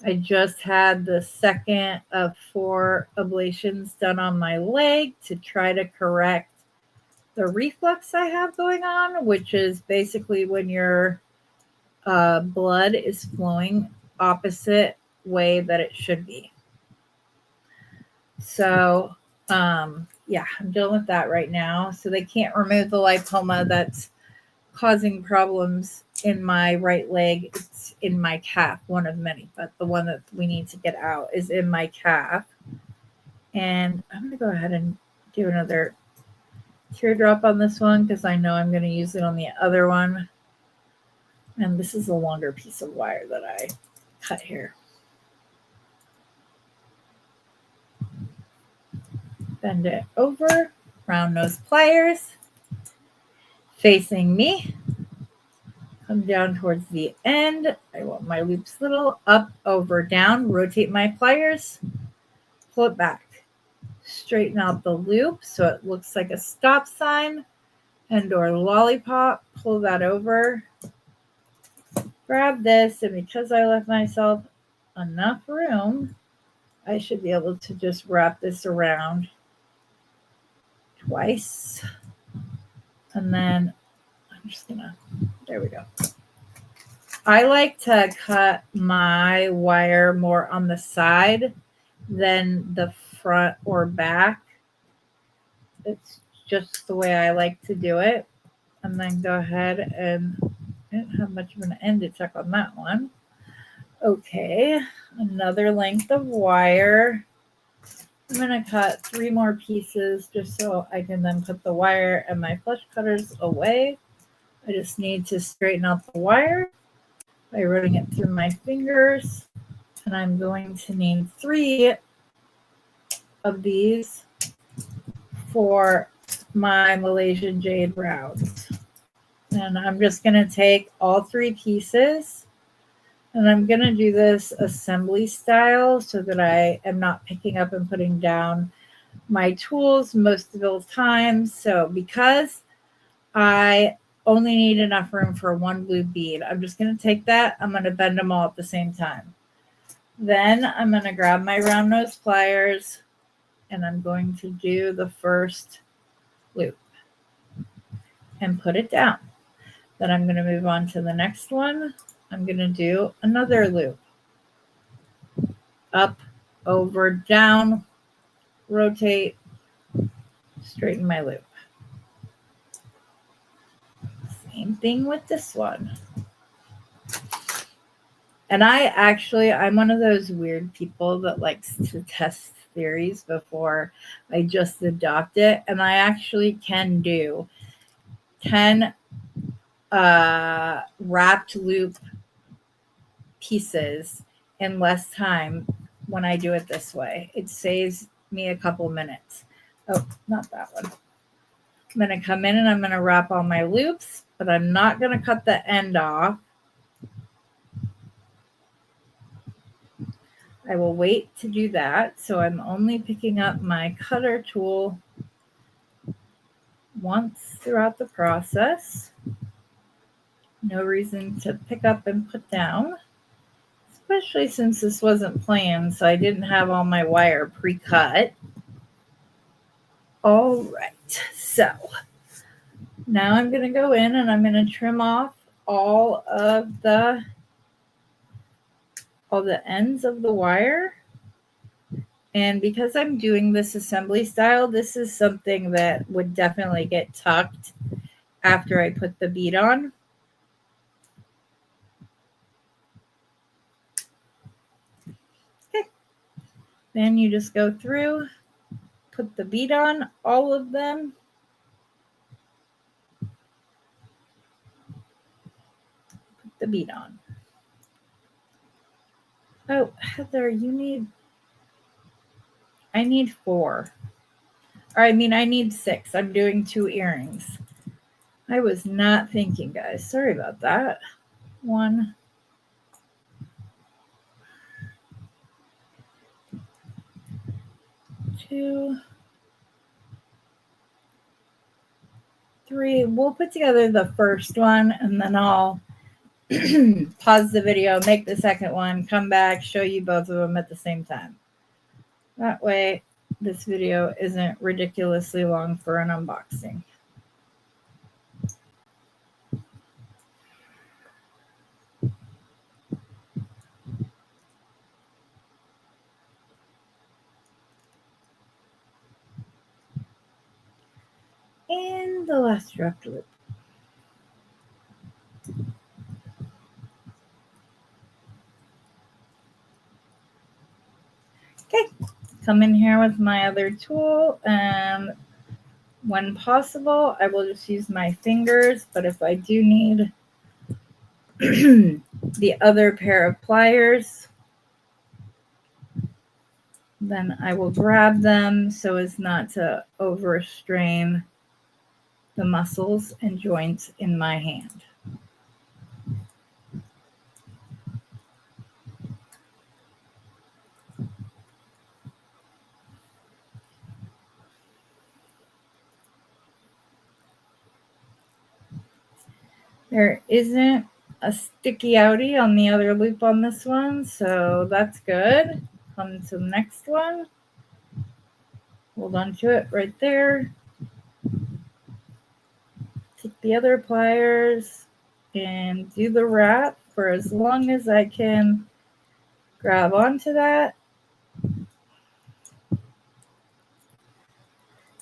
I just had the second of 4 ablations done on my leg to try to correct the reflux I have going on, which is basically when your blood is flowing opposite way that it should be. So, yeah, I'm dealing with that right now. So they can't remove the lipoma that's causing problems in my right leg. It's in my calf, one of many, but the one that we need to get out is in my calf. And I'm going to go ahead and do another teardrop on this one because I know I'm going to use it on the other one. And this is a longer piece of wire that I cut here. Bend it over, round nose pliers, facing me. Come down towards the end. I want my loops little, up, over, down, rotate my pliers, pull it back. Straighten out the loop so it looks like a stop sign and or lollipop. Pull that over. Grab this, and because I left myself enough room, I should be able to just wrap this around twice. And then I'm just gonna, there we go. I like to cut my wire more on the side than the front or back. It's just the way I like to do it. And then go ahead and I didn't have much of an end to check on that one. Okay, another length of wire. I'm going to cut 3 more pieces just so I can then put the wire and my flush cutters away. I just need to straighten out the wire by running it through my fingers. And I'm going to need 3 of these for my Malaysian jade rounds. And I'm just going to take all 3 pieces. And I'm going to do this assembly style so that I am not picking up and putting down my tools most of the time. So because I only need enough room for one blue bead, I'm just going to take that. I'm going to bend them all at the same time. Then I'm going to grab my round nose pliers and I'm going to do the first loop and put it down. Then I'm going to move on to the next one. I'm going to do another loop. Up, over, down, rotate, straighten my loop. Same thing with this one. And I'm one of those weird people that likes to test theories before I just adopt it. And I actually can do 10 wrapped loop pieces in less time when I do it this way. It saves me a couple minutes. Oh, not that one. I'm going to come in and I'm going to wrap all my loops, but I'm not going to cut the end off. I will wait to do that. So I'm only picking up my cutter tool once throughout the process. No reason to pick up and put down, especially since this wasn't planned, so I didn't have all my wire pre-cut. All right, so now I'm going to go in and I'm going to trim off all the ends of the wire. And because I'm doing this assembly style, this is something that would definitely get tucked after I put the bead on. Okay. Then you just go through, put the bead on, all of them. Put the bead on. Oh, Heather, I need 4. Or I need 6. I'm doing 2 earrings. I was not thinking, guys. Sorry about that. 1, 2, 3. We'll put together the first one and then I'll pause the video, make the second one, come back, show you both of them at the same time. That way, this video isn't ridiculously long for an unboxing. And the last dropped loop. Okay, come in here with my other tool, and when possible, I will just use my fingers, but if I do need the other pair of pliers, then I will grab them so as not to overstrain the muscles and joints in my hand. There isn't a sticky outie on the other loop on this one, so that's good. Come to the next one. Hold on to it right there. Take the other pliers and do the wrap for as long as I can grab onto that.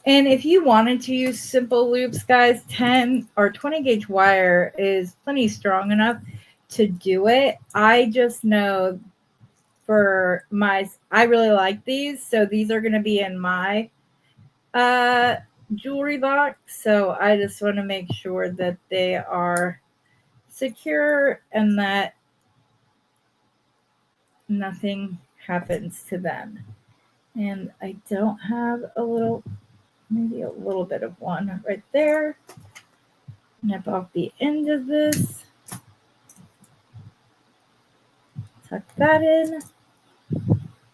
And if you wanted to use simple loops, guys, 10 or 20 gauge wire is plenty strong enough to do it. I just know I really like these, so these are going to be in my jewelry box. So I just want to make sure that they are secure and that nothing happens to them. And I don't have maybe a little bit of one right there. Nip off the end of this. Tuck that in.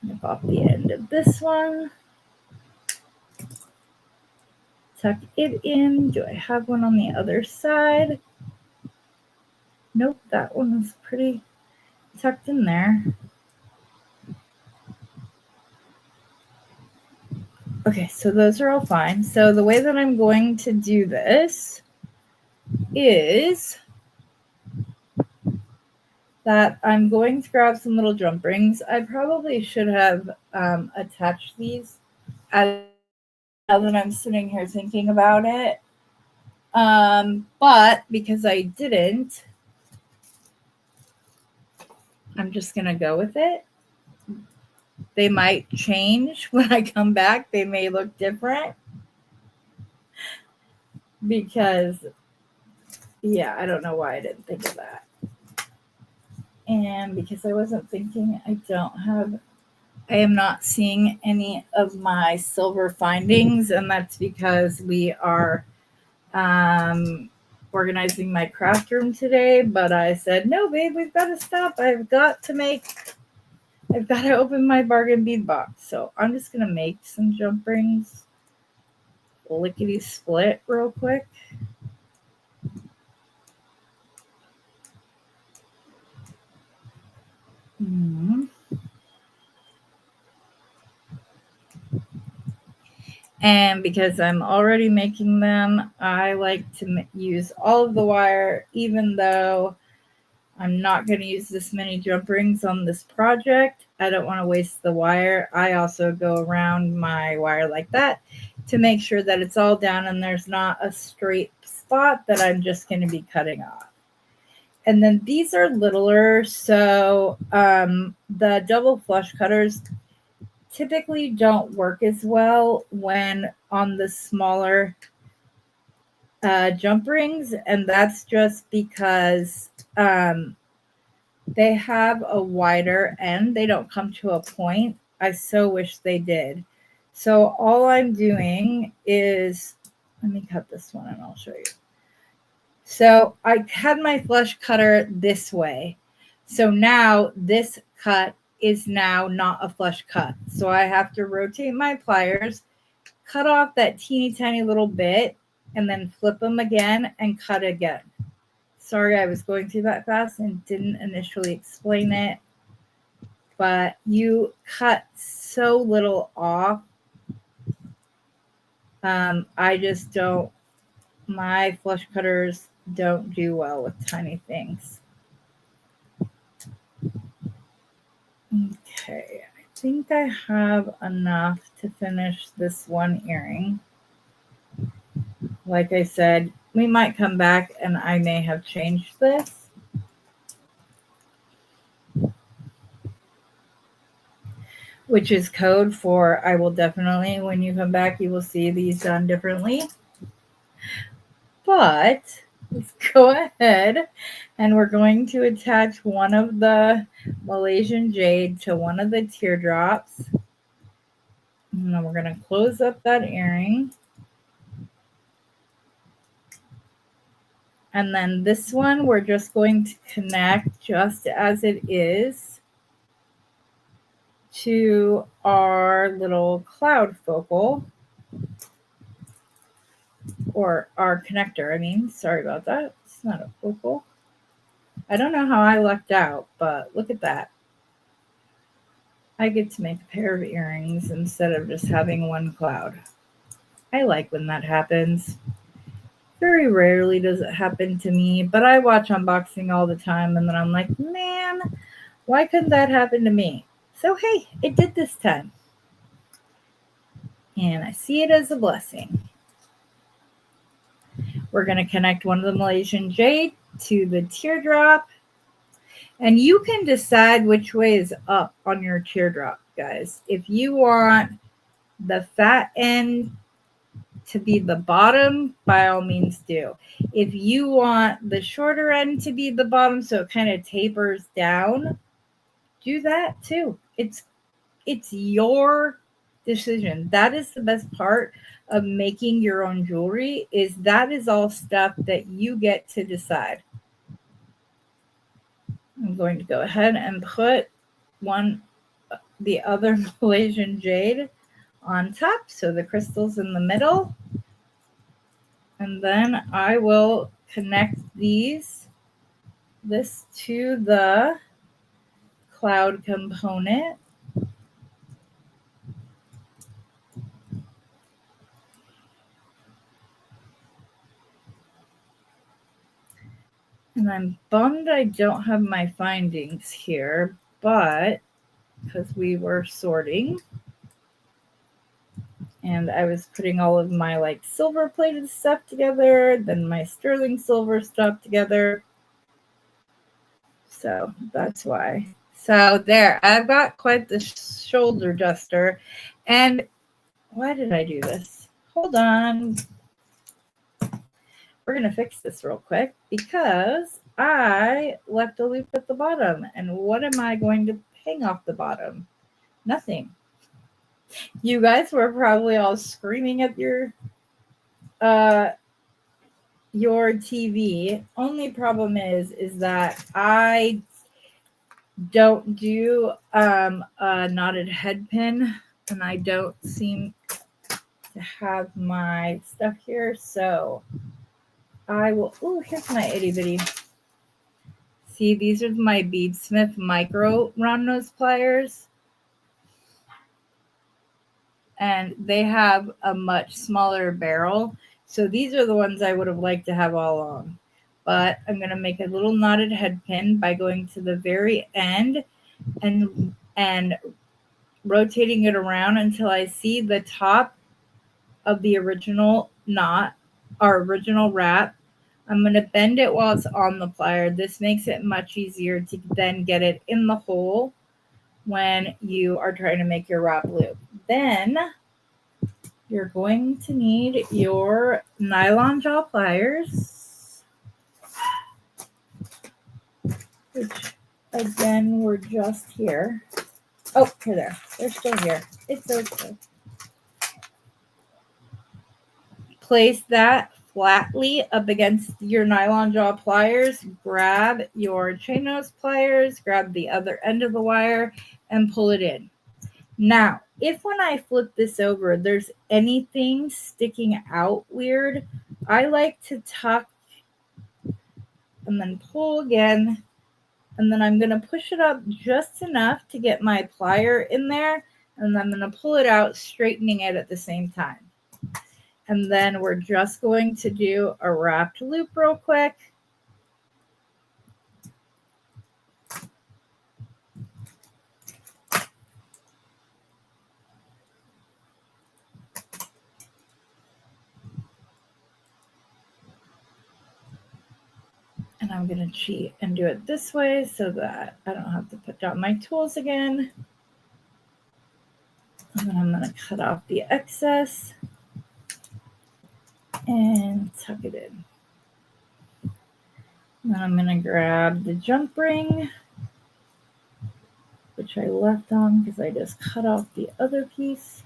Nip off the end of this one. tuck it in. Do I have one on the other side? Nope, that one is pretty tucked in there. Okay, so those are all fine. So the way that I'm going to do this is that I'm going to grab some little jump rings. I probably should have attached these as now that I'm sitting here thinking about it. But because I didn't, I'm just going to go with it. They might change when I come back. They may look different because, yeah, I don't know why I didn't think of that. And because I wasn't thinking, I am not seeing any of my silver findings, and that's because we are organizing my craft room today. But I said, no, babe, we've got to stop. I've got to open my bargain bead box. So I'm just going to make some jump rings, lickety split real quick. And because I'm already making them, I like to use all of the wire, even though I'm not going to use this many jump rings on this project. I don't want to waste the wire. I also go around my wire like that to make sure that it's all down and there's not a straight spot that I'm just going to be cutting off. And then these are littler, so the double flush cutters typically don't work as well when on the smaller jump rings, and that's just because they have a wider end. They don't come to a point. I so wish they did. So all I'm doing is, let me cut this one and I'll show you. So I had my flush cutter this way. So now this cut is now not a flush cut. So I have to rotate my pliers, cut off that teeny tiny little bit, and then flip them again and cut again. Sorry, I was going through that fast and didn't initially explain it, but you cut so little off. I just don't, my flush cutters don't do well with tiny things. Okay, I think I have enough to finish this one earring. Like I said, we might come back and I may have changed this. Which is code for I will definitely, when you come back, you will see these done differently. But let's go ahead and we're going to attach one of the Malaysian jade to one of the teardrops. And then we're going to close up that earring. And then this one, we're just going to connect just as it is to our little cloud focal, or our connector. I mean, sorry about that. It's not a focal. I don't know how I lucked out, but look at that. I get to make a pair of earrings instead of just having one cloud. I like when that happens. Very rarely does it happen to me, but I watch unboxing all the time and then I'm like, man, why couldn't that happen to me? So, hey, it did this time. And I see it as a blessing. We're going to connect one of the Malaysian jade to the teardrop. And you can decide which way is up on your teardrop, guys. If you want the fat end to be the bottom, by all means do. If you want the shorter end to be the bottom so it kind of tapers down, do that too. It's your decision. That is the best part of making your own jewelry, is that is all stuff that you get to decide. I'm going to go ahead and put the other Malaysian jade on top, so the crystal's in the middle. And then I will connect this to the cloud component. And I'm bummed I don't have my findings here, but because we were sorting and I was putting all of my like silver plated stuff together, then my sterling silver stuff together. So that's why. So there, I've got quite the shoulder duster. And why did I do this? Hold on. We're going to fix this real quick because I left a loop at the bottom. And what am I going to hang off the bottom? Nothing. You guys were probably all screaming at your TV. Only problem is that I don't do a knotted head pin, and I don't seem to have my stuff here, so I will. Oh, here's my itty bitty. See, these are my Beadsmith micro round nose pliers, and they have a much smaller barrel. So these are the ones I would have liked to have all along. But I'm going to make a little knotted head pin by going to the very end and rotating it around until I see the top of the original knot, our original wrap. I'm going to bend it while it's on the plier. This makes it much easier to then get it in the hole when you are trying to make your wrap loop. Then you're going to need your nylon jaw pliers, which again were just here. Oh, here they are. They're still here. It's okay. Place that flatly up against your nylon jaw pliers. Grab your chain nose pliers, grab the other end of the wire, and pull it in. Now, if when I flip this over, there's anything sticking out weird, I like to tuck and then pull again. And then I'm going to push it up just enough to get my plier in there. And I'm going to pull it out, straightening it at the same time. And then we're just going to do a wrapped loop real quick. And I'm going to cheat and do it this way so that I don't have to put down my tools again. And then I'm going to cut off the excess and tuck it in. Then I'm going to grab the jump ring, which I left on because I just cut off the other piece.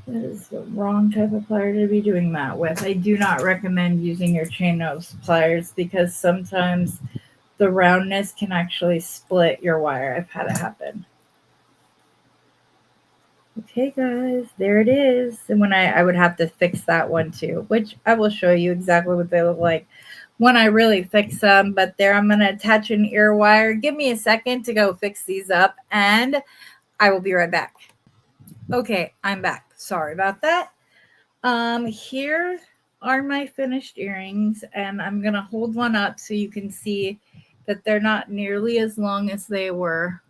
That is the wrong type of plier to be doing that with. I do not recommend using your chain nose pliers because sometimes the roundness can actually split your wire. I've had it happen. Okay, guys, there it is. And when I would have to fix that one too, which I will show you exactly what they look like when I really fix them. But there, I'm going to attach an ear wire. Give me a second to go fix these up, and I will be right back. Okay, I'm back. Sorry about that. Here are my finished earrings, and I'm going to hold one up so you can see that they're not nearly as long as they were.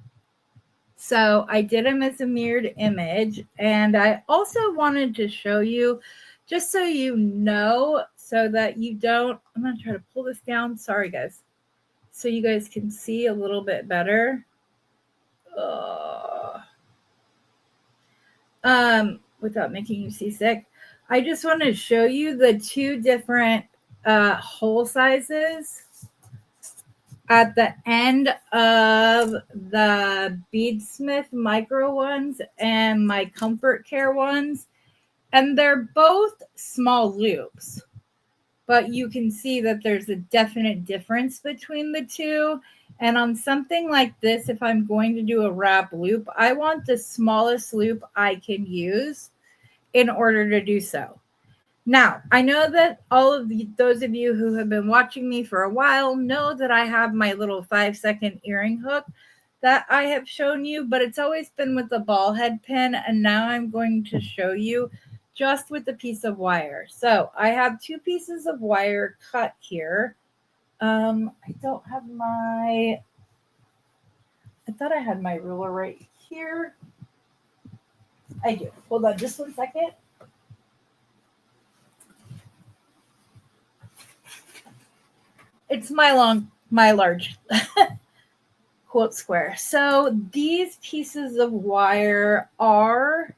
So I did them as a mirrored image, and I also wanted to show you, just so you know, so that you don't, I'm going to try to pull this down. Sorry, guys. So you guys can see a little bit better. Without making you seasick. I just want to show you the two different hole sizes at the end of the Beadsmith micro ones and my Comfort Care ones. And they're both small loops, but you can see that there's a definite difference between the two. And on something like this, if I'm going to do a wrap loop, I want the smallest loop I can use in order to do so. Now, I know that all of those of you who have been watching me for a while know that I have my little 5-second earring hook that I have shown you, but it's always been with the ball head pin, and now I'm going to show you just with a piece of wire. So I have 2 pieces of wire cut here. I don't have I thought I had my ruler right here. I do. Hold on just 1 second. It's my large quote square. So these pieces of wire are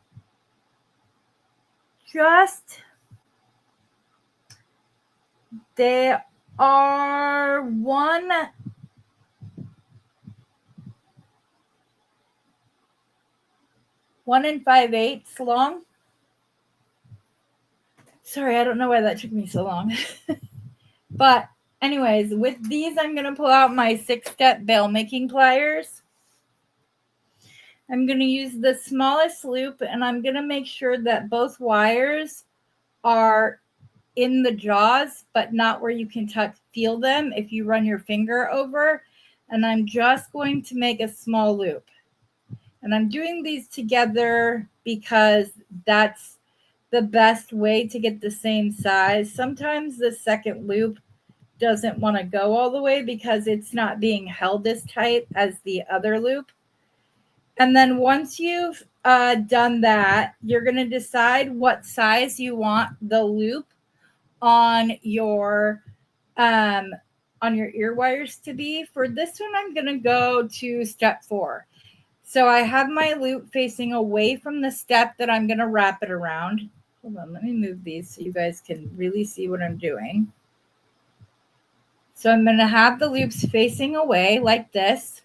they are 1 5/8 long. Sorry, I don't know why that took me so long. But anyways, with these, I'm going to pull out my 6-step bail making pliers. I'm going to use the smallest loop, and I'm going to make sure that both wires are in the jaws, but not where you can feel them if you run your finger over. And I'm just going to make a small loop. And I'm doing these together because that's the best way to get the same size. Sometimes the second loop doesn't want to go all the way because it's not being held as tight as the other loop. And then once you've done that, you're going to decide what size you want the loop on your ear wires to be. For this one, I'm going to go to step 4. So I have my loop facing away from the step that I'm going to wrap it around. Hold on, let me move these so you guys can really see what I'm doing. So I'm going to have the loops facing away like this.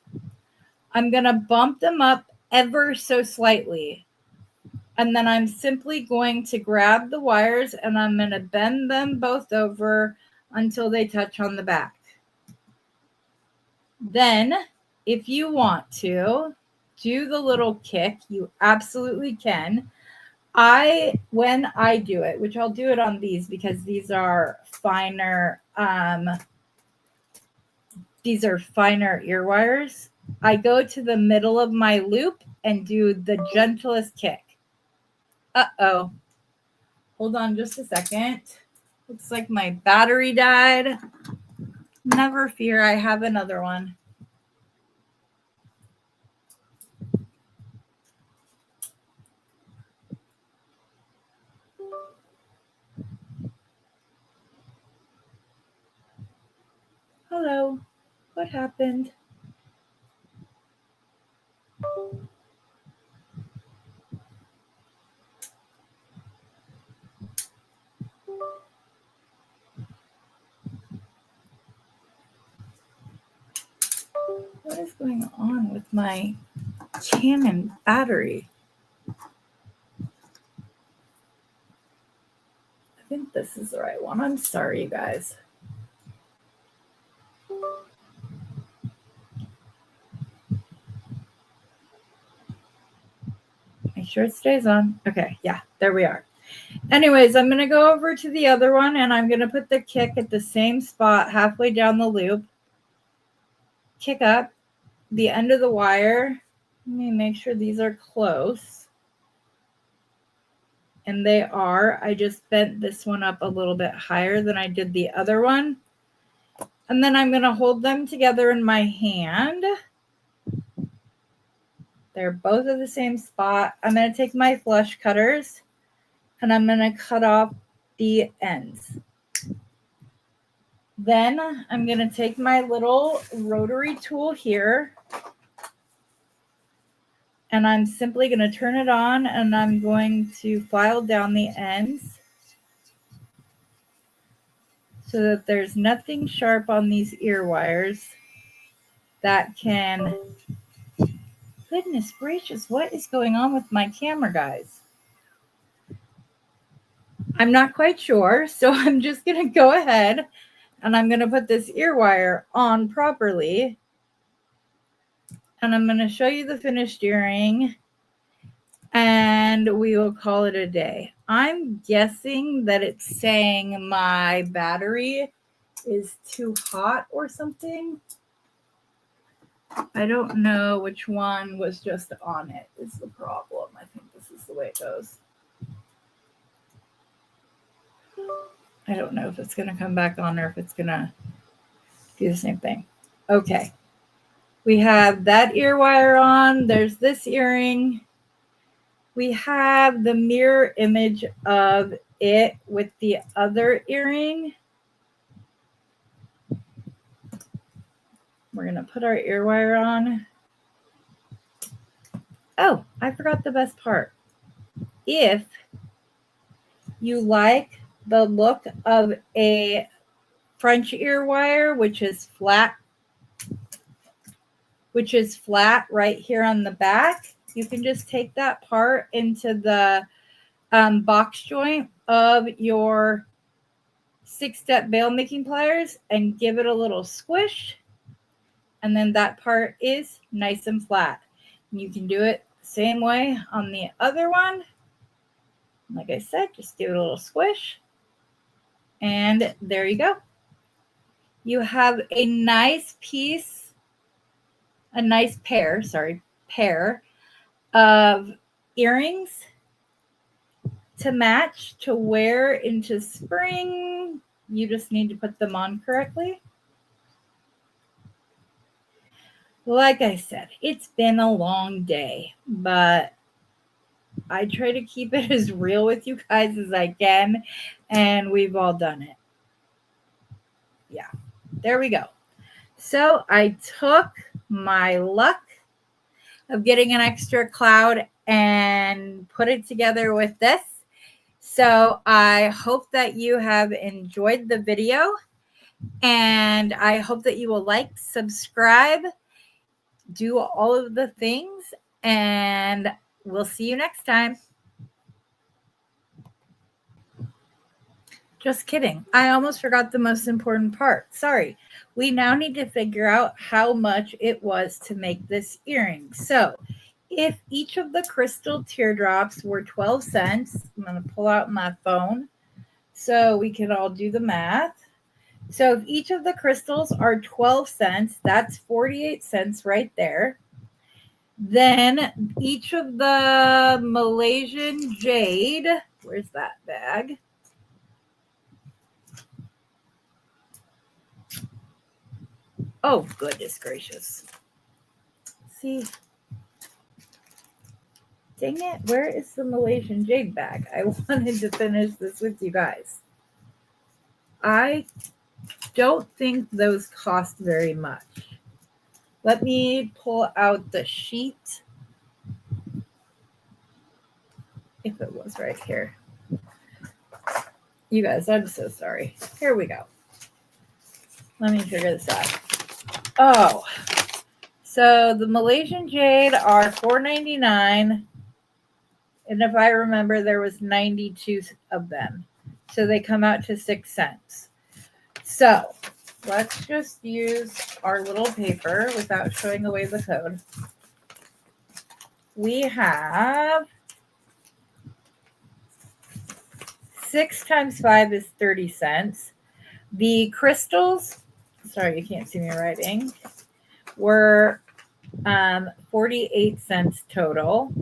I'm going to bump them up ever so slightly. And then I'm simply going to grab the wires and I'm going to bend them both over until they touch on the back. Then, if you want to do the little kick, you absolutely can. When I do it, which I'll do it on these because these are finer ear wires. I go to the middle of my loop and do the gentlest kick. Uh-oh. Hold on just a second. Looks like my battery died. Never fear, I have another one. Hello. What happened? What is going on with my Canon battery? I think this is the right one. I'm sorry, you guys. Make sure it stays on. Okay, yeah, there we are. Anyways, I'm going to go over to the other one and I'm going to put the kick at the same spot halfway down the loop. Kick up the end of the wire. Let me make sure these are close. And they are. I just bent this one up a little bit higher than I did the other one. And then I'm going to hold them together in my hand. They're both at the same spot. I'm going to take my flush cutters and I'm going to cut off the ends. Then I'm going to take my little rotary tool here and I'm simply going to turn it on and I'm going to file down the ends so that there's nothing sharp on these ear wires that can... Goodness gracious, what is going on with my camera, guys? I'm not quite sure, so I'm just going to go ahead and I'm going to put this ear wire on properly. And I'm going to show you the finished earring, and we will call it a day. I'm guessing that it's saying my battery is too hot or something. I don't know which one was just on it is the problem. I think this is the way it goes. I don't know if it's going to come back on or if it's going to do the same thing. Okay. We have that ear wire on. There's this earring. We have the mirror image of it with the other earring. We're going to put our ear wire on. Oh, I forgot the best part. If you like the look of a French ear wire, which is flat right here on the back, you can just take that part into the box joint of your 6-step bail making pliers and give it a little squish. And then that part is nice and flat. And you can do it the same way on the other one. Like I said, just give it a little squish. And there you go. You have a nice piece, a nice pair of earrings to match to wear into spring. You just need to put them on correctly. Like I said, it's been a long day, but I try to keep it as real with you guys as I can, and we've all done it. Yeah, there we go. So I took my luck of getting an extra cloud and put it together with this. So I hope that you have enjoyed the video, and I hope that you will like, subscribe, do all of the things, and we'll see you next time. Just kidding. I almost forgot the most important part. Sorry. We now need to figure out how much it was to make this earring. So if each of the crystal teardrops were 12 cents, I'm going to pull out my phone so we can all do the math. So if each of the crystals are 12 cents, that's 48 cents right there. Then each of the Malaysian jade, where's that bag? Oh, goodness gracious. See, dang it, where is the Malaysian jade bag? I wanted to finish this with you guys. I don't think those cost very much. Let me pull out the sheet. If it was right here. You guys, I'm so sorry. Here we go. Let me figure this out. Oh, so the Malaysian jade are $4.99. And if I remember, there was 92 of them. So they come out to 6 cents. So let's just use our little paper without showing away the code. We have 6 times 5 is 30 cents. The crystals, sorry, you can't see me writing, were 48 cents total.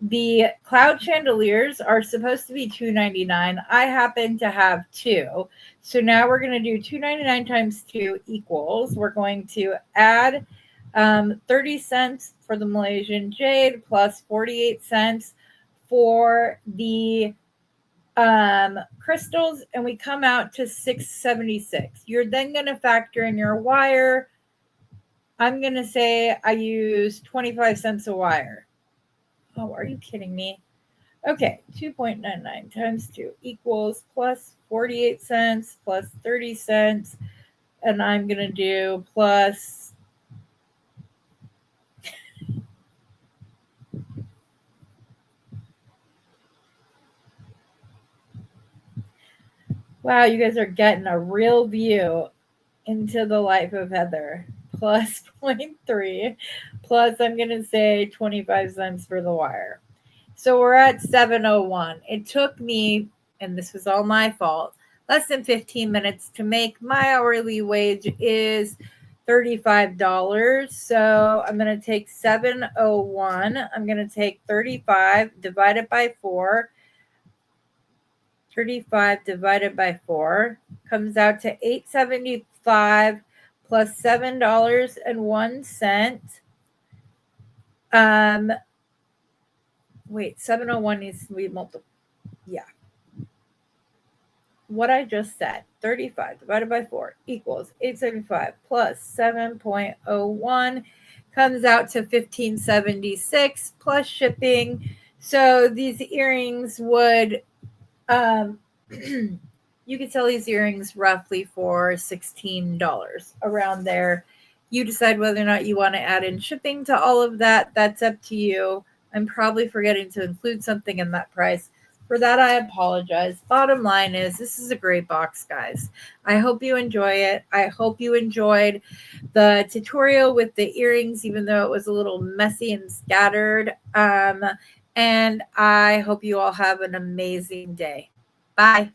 The cloud chandeliers are supposed to be $2.99. I happen to have 2. So now we're going to do $2.99 times 2 equals. We're going to add 30 cents for the Malaysian jade plus 48 cents for the crystals, and we come out to $6.76. You're then going to factor in your wire. I'm going to say I use 25 cents a wire. Oh, are you kidding me? Okay, 2.99 times 2 equals plus 48 cents plus 30 cents. And I'm going to do plus wow, you guys are getting a real view into the life of Heather. Plus 0.3 plus I'm going to say 25 cents for the wire. So we're at 701. It took me, and this was all my fault, less than 15 minutes to make. My hourly wage is $35. So I'm going to take 701. I'm going to take 35 divided by 4. 35 divided by 4 comes out to $8.75 plus $7.01. Wait, 701 needs to be multiplied. Yeah. What I just said, 35 divided by 4 equals 875 plus 7.01 comes out to 1576 plus shipping. So these earrings would you could sell these earrings roughly for $16 around there. You decide whether or not you want to add in shipping to all of that. That's up to you. I'm probably forgetting to include something in that price. For that, I apologize. Bottom line is, this is a great box, guys. I hope you enjoy it. I hope you enjoyed the tutorial with the earrings, even though it was a little messy and scattered. And I hope you all have an amazing day. Bye.